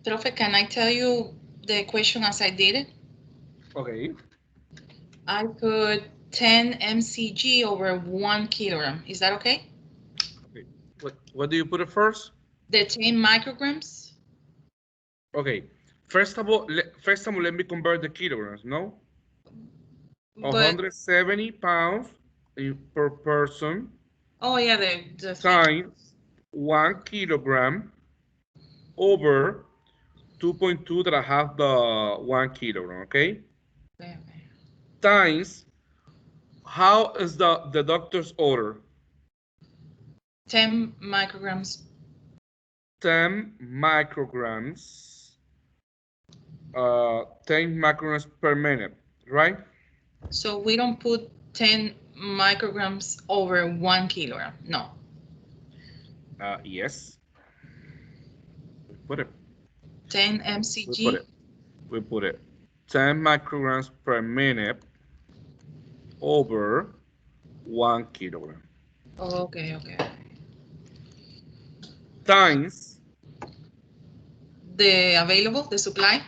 Profe, can I tell you the question as I did it? Okay. I put 10 mcg over 1 kilogram. Is that okay? Okay. What do you put it first? The 10 micrograms? Okay. First of all, let me convert the kilograms, no? But 170 pounds per person oh yeah, the times 1 kilogram over 2.2 that I have the 1 kilogram, okay? okay. Times, how is the doctor's order? 10 micrograms. 10 micrograms, 10 micrograms per minute, right? So we don't put 10 micrograms over 1 kilogram. No. Yes. We put it. 10 We mcg. put it. We put it. 10 micrograms per minute over 1 kilogram. Okay. Times, The available, the supply,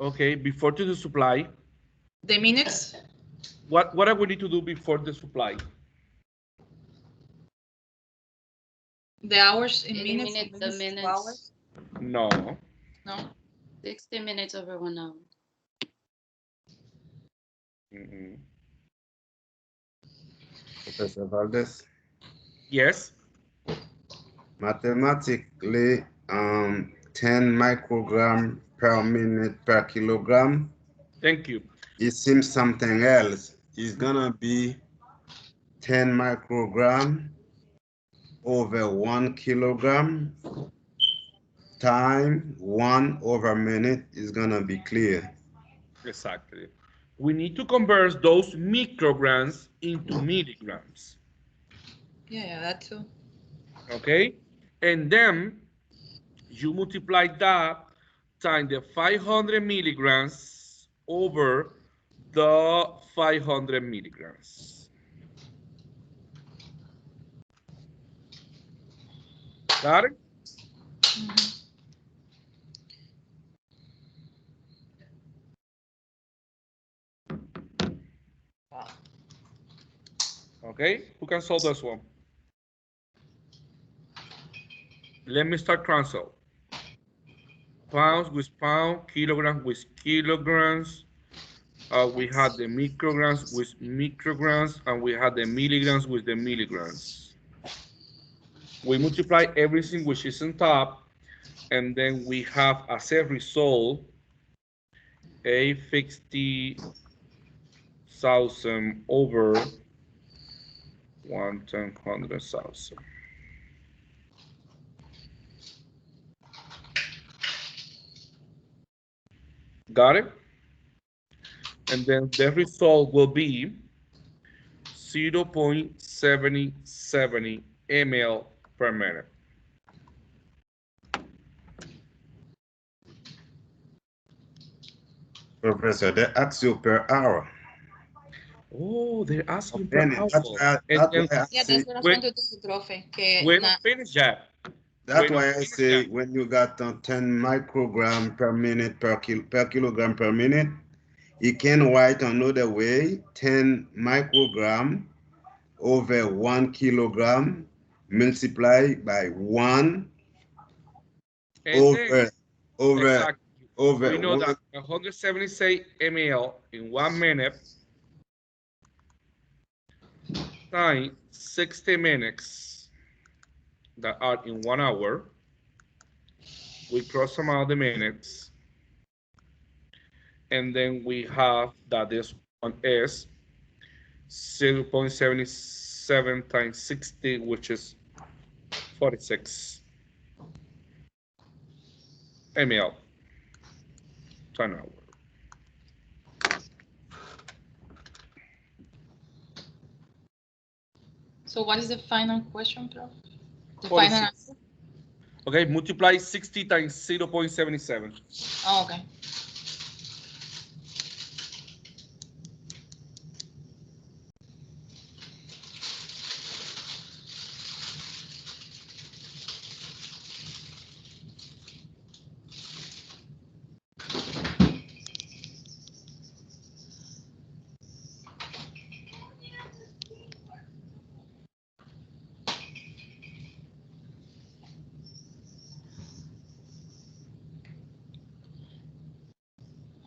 okay, before to the supply, the minutes, what I would need to do before the supply? the hours in Any minutes, minute, the minutes to minutes. hours. No. No. 60 minutes over 1 hour. Professor Valdes, Yes. mathematically, 10 microgram per minute per kilogram, Thank you. it seems something else. It's gonna be 10 microgram over 1 kilogram time 1 over minute is gonna be clear. Exactly. We need to convert those micrograms into milligrams. Yeah, that too. Okay? And then you multiply that times the 500 milligrams over the 500 milligrams. Got it? Okay, who can solve this one? Let me start cancel. Pounds with pound, kilograms with kilograms. We had the micrograms with micrograms, and we had the milligrams with the milligrams. We multiply everything which is on top, and then we have as a result a 50,000 over 1/10,000. Got it? And then the result will be 0.7070 ml per minute. Professor, they ask you per hour. Oh, they're asking per Minute. hour. That's why And Yeah, that's I say, what I was when, going to do, Profe. Que when I finish that, that's when I why I finish say that, when you got 10 microgram per minute per kilogram per minute, you can write another way 10 microgram over 1 kilogram multiplied by 1 and then over exactly, we know 1. that 176 ml in 1 minute times 60 minutes that are in 1 hour. We cross them out the minutes, and then we have that this one is 0.77 times 60, which is 46 ml per hour. So what is the final question, Prof? The 46. final answer? Okay, multiply 60 times 0.77. Oh, okay.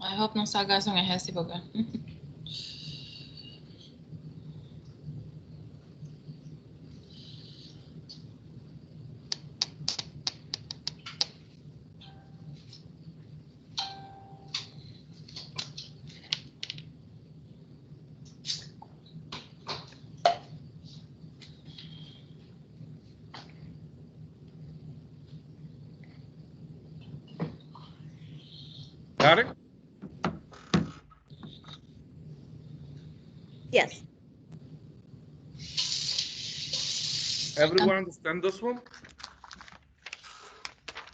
I hope no salga eso en ejército porque... Got it? Yes. Everyone understand this one?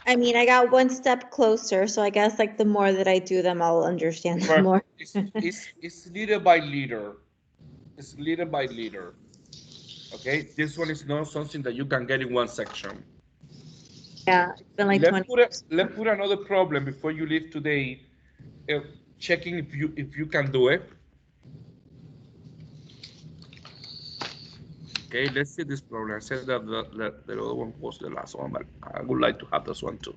I mean, I got one step closer, so I guess like the more that I do them, I'll understand them more. It's liter by liter. It's liter by liter. Okay, this one is not something that you can get in one section. Yeah, it's been like 20 years. Let's put another problem before you leave today, checking if you can do it. Okay, let's see this problem. I said that the other one was the last one, but I would like to have this one too.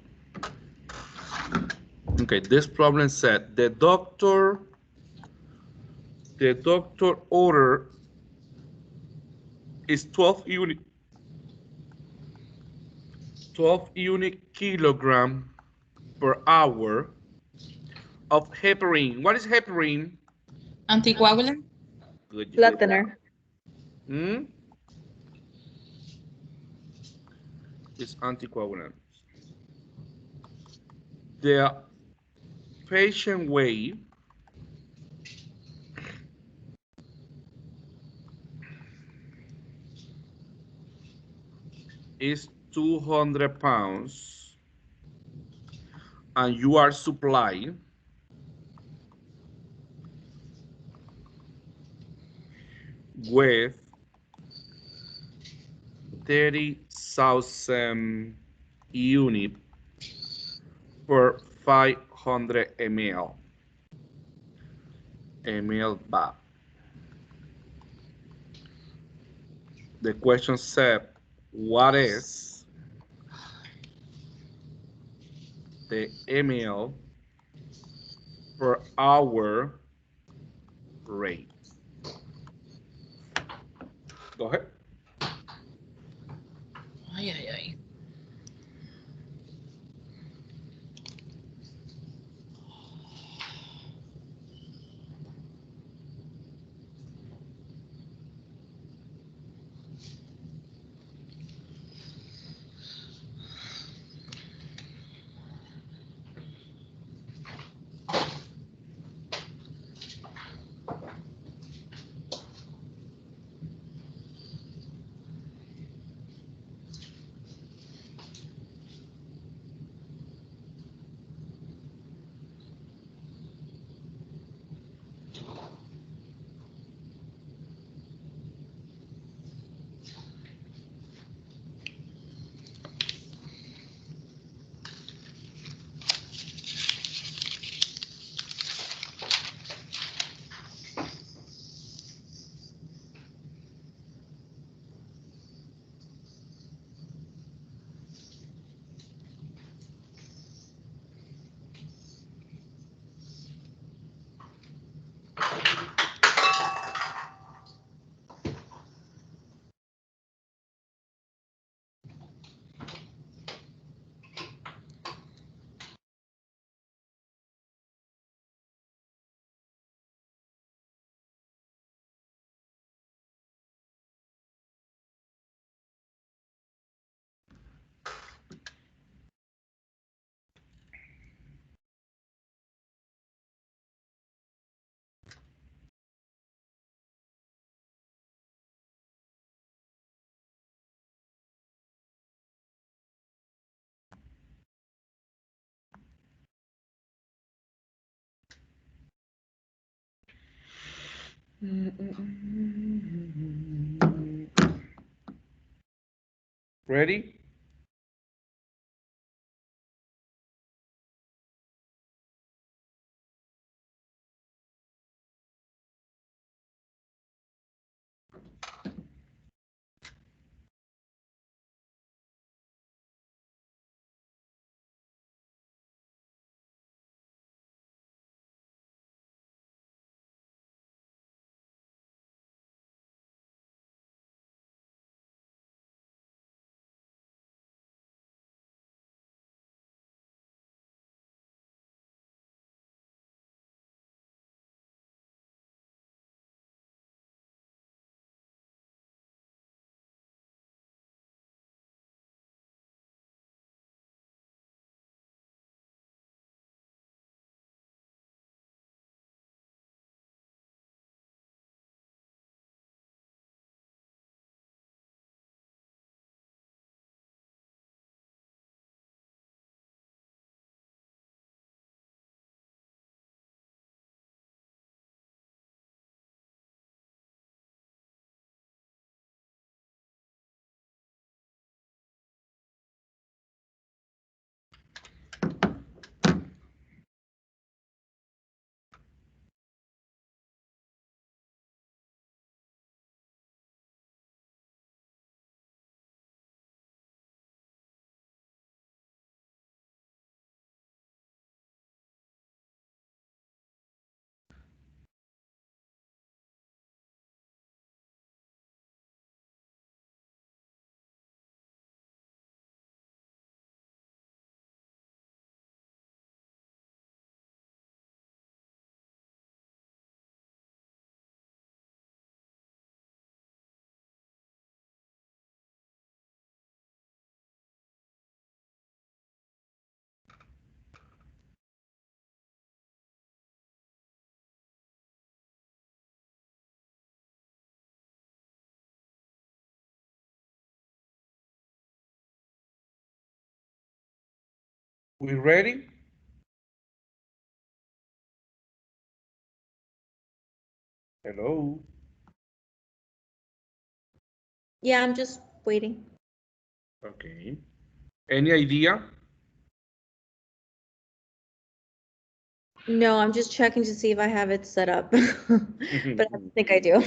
Okay, this problem said the doctor order is 12 unit kilogram per hour of heparin. What is heparin? Anticoagulant? Good. Blood thinner. It's anticoagulant. The patient weight is 200 pounds, and you are supplied with 30,000 units per 500 ml bath. The question said, what is the ml per hour rate. Go ahead. Ay, ay, ay. Ready? We ready? Hello. Yeah, I'm just waiting. Okay. Any idea? No, I'm just checking to see if I have it set up, but I think I do.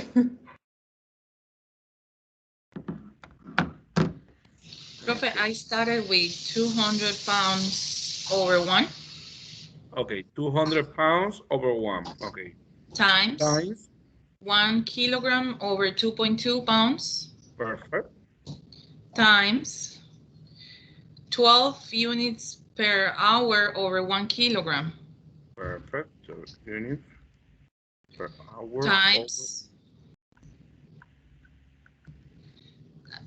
Prof, I started with 200 pounds over 1 Okay, 200 pounds over 1. Okay. times Times 1 kilogram over 2.2 pounds Perfect. times 12 units per hour over 1 kilogram Perfect. 2 units per hour.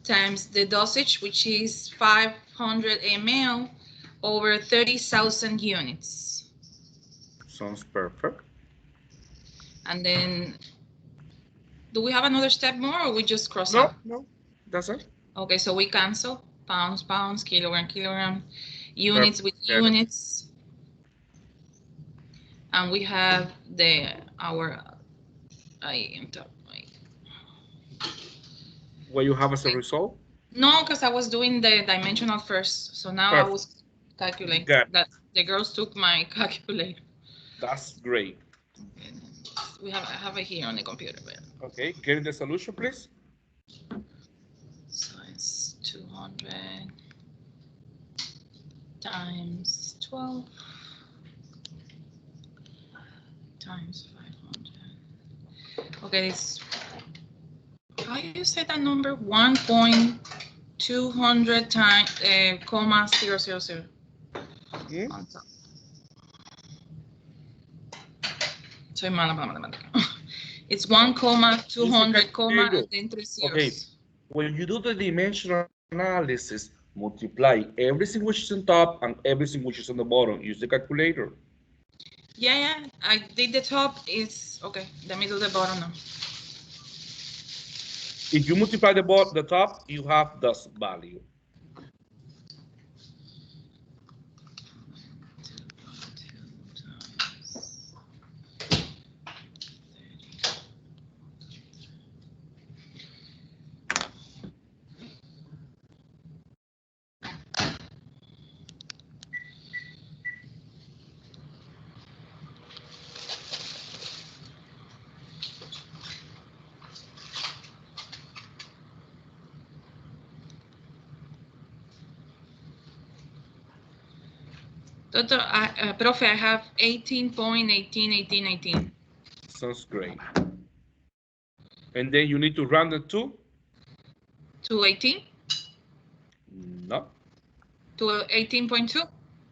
times the dosage, which is 500 ml over 30,000 units. Sounds perfect. And then, do we have another step more, or we just cross out? No, that's it. Okay, so we cancel pounds, pounds, kilogram, units with Get it. units. And we have our What you have as a result? No, because I was doing the dimensional first. So now I Perfect. was calculating Got that the girls took my calculator. That's great. I have it here on the computer. But Okay, get the solution, please. so it's 200 times 12 times 500. Okay, it's, how do you say that number? 1.200 times, comma 000. Hmm? On top. Soy mala para matemática. It's 1 comma 200 comma and then 3 zeros. Okay, when you do the dimensional analysis, multiply everything which is on top and everything which is on the bottom. Use the calculator. Yeah, I did the top. It's okay. The middle, the bottom now. If you multiply the top, you have this value. Doctor, Prof, I have 18.181818. Sounds great. And then you need to round it to? To 18? No. To 18.2?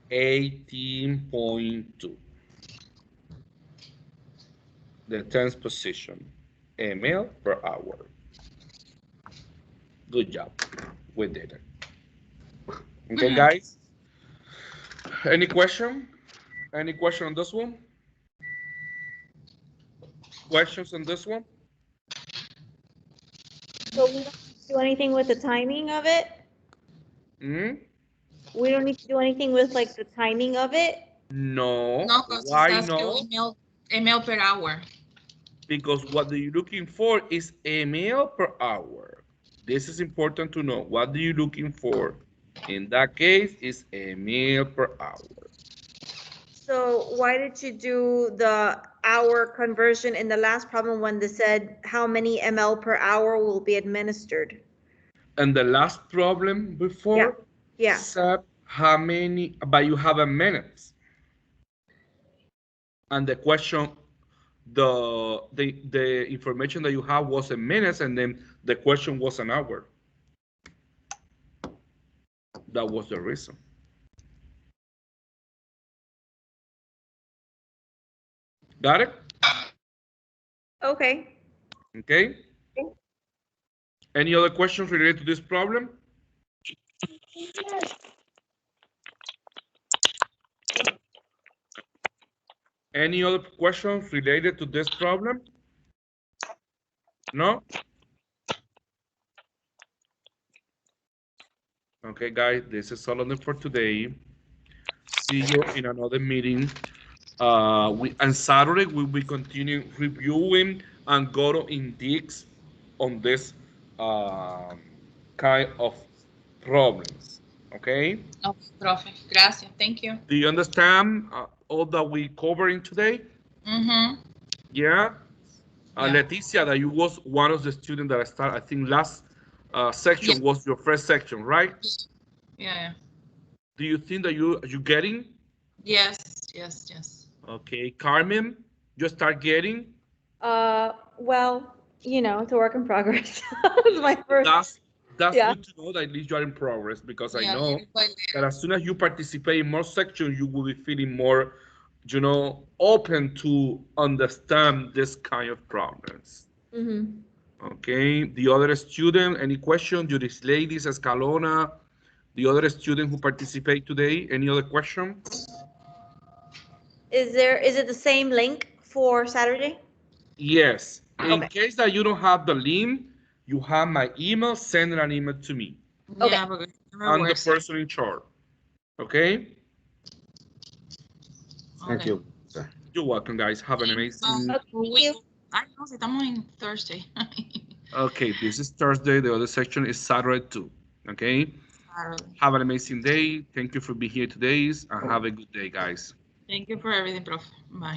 18.2. The 10th position. ml per hour. Good job. We did it. Okay, guys. Any question? Any question on this one? Questions on this one? So we don't do anything with the timing of it? Hmm? We don't need to do anything with like the timing of it? No. No, because Why it asks no? you ml per hour. Because what you're looking for is ml per hour. This is important to know. What are you looking for? In that case, is ml per hour. So why did you do the hour conversion in the last problem when they said how many ml per hour will be administered? And the last problem before Yeah. said how many, but you have a minutes. And the question, the information that you have was in minutes, and then the question was an hour. That was the reason. Got it? Okay. Okay. Any other questions related to this problem? Any other questions related to this problem? No? Okay, guys, this is all for today. See you in another meeting. On Saturday, we will continue reviewing and go in depth on this kind of problems. Okay? Okay, Profe. Gracias. Thank you. Do you understand all that we covering today? Mm-hmm. Yeah? Yeah. Leticia, that you was one of the students that I started, I think last section was your first section, right? Yeah. Do you think that you getting? Yes. Okay, Carmen, you start getting? Well, you know, it's a work in progress. It's my first. That's Yeah. good to know that at least you are in progress, because I Yeah, know little by that as soon as you participate in more sections, you will be feeling more, open to understand this kind of problems. Mm-hmm. Okay, the other student, any question? Juris Ladies, Escalona, the other student who participate today, any other question? Is it the same link for Saturday? Yes. In Okay. case that you don't have the link, you have my email, send an email to me. Okay. Yeah, but it never I'm the works. person in charge. Okay? Thank Okay. you, sir. You're welcome, guys. Have an amazing. Okay, thank you. Ay, no, si estamos en Thursday. Okay, this is Thursday. The other section is Saturday too. Okay? Saturday. Have an amazing day. Thank you for being here today, and have a good day, guys. Thank you for everything, Prof. Bye.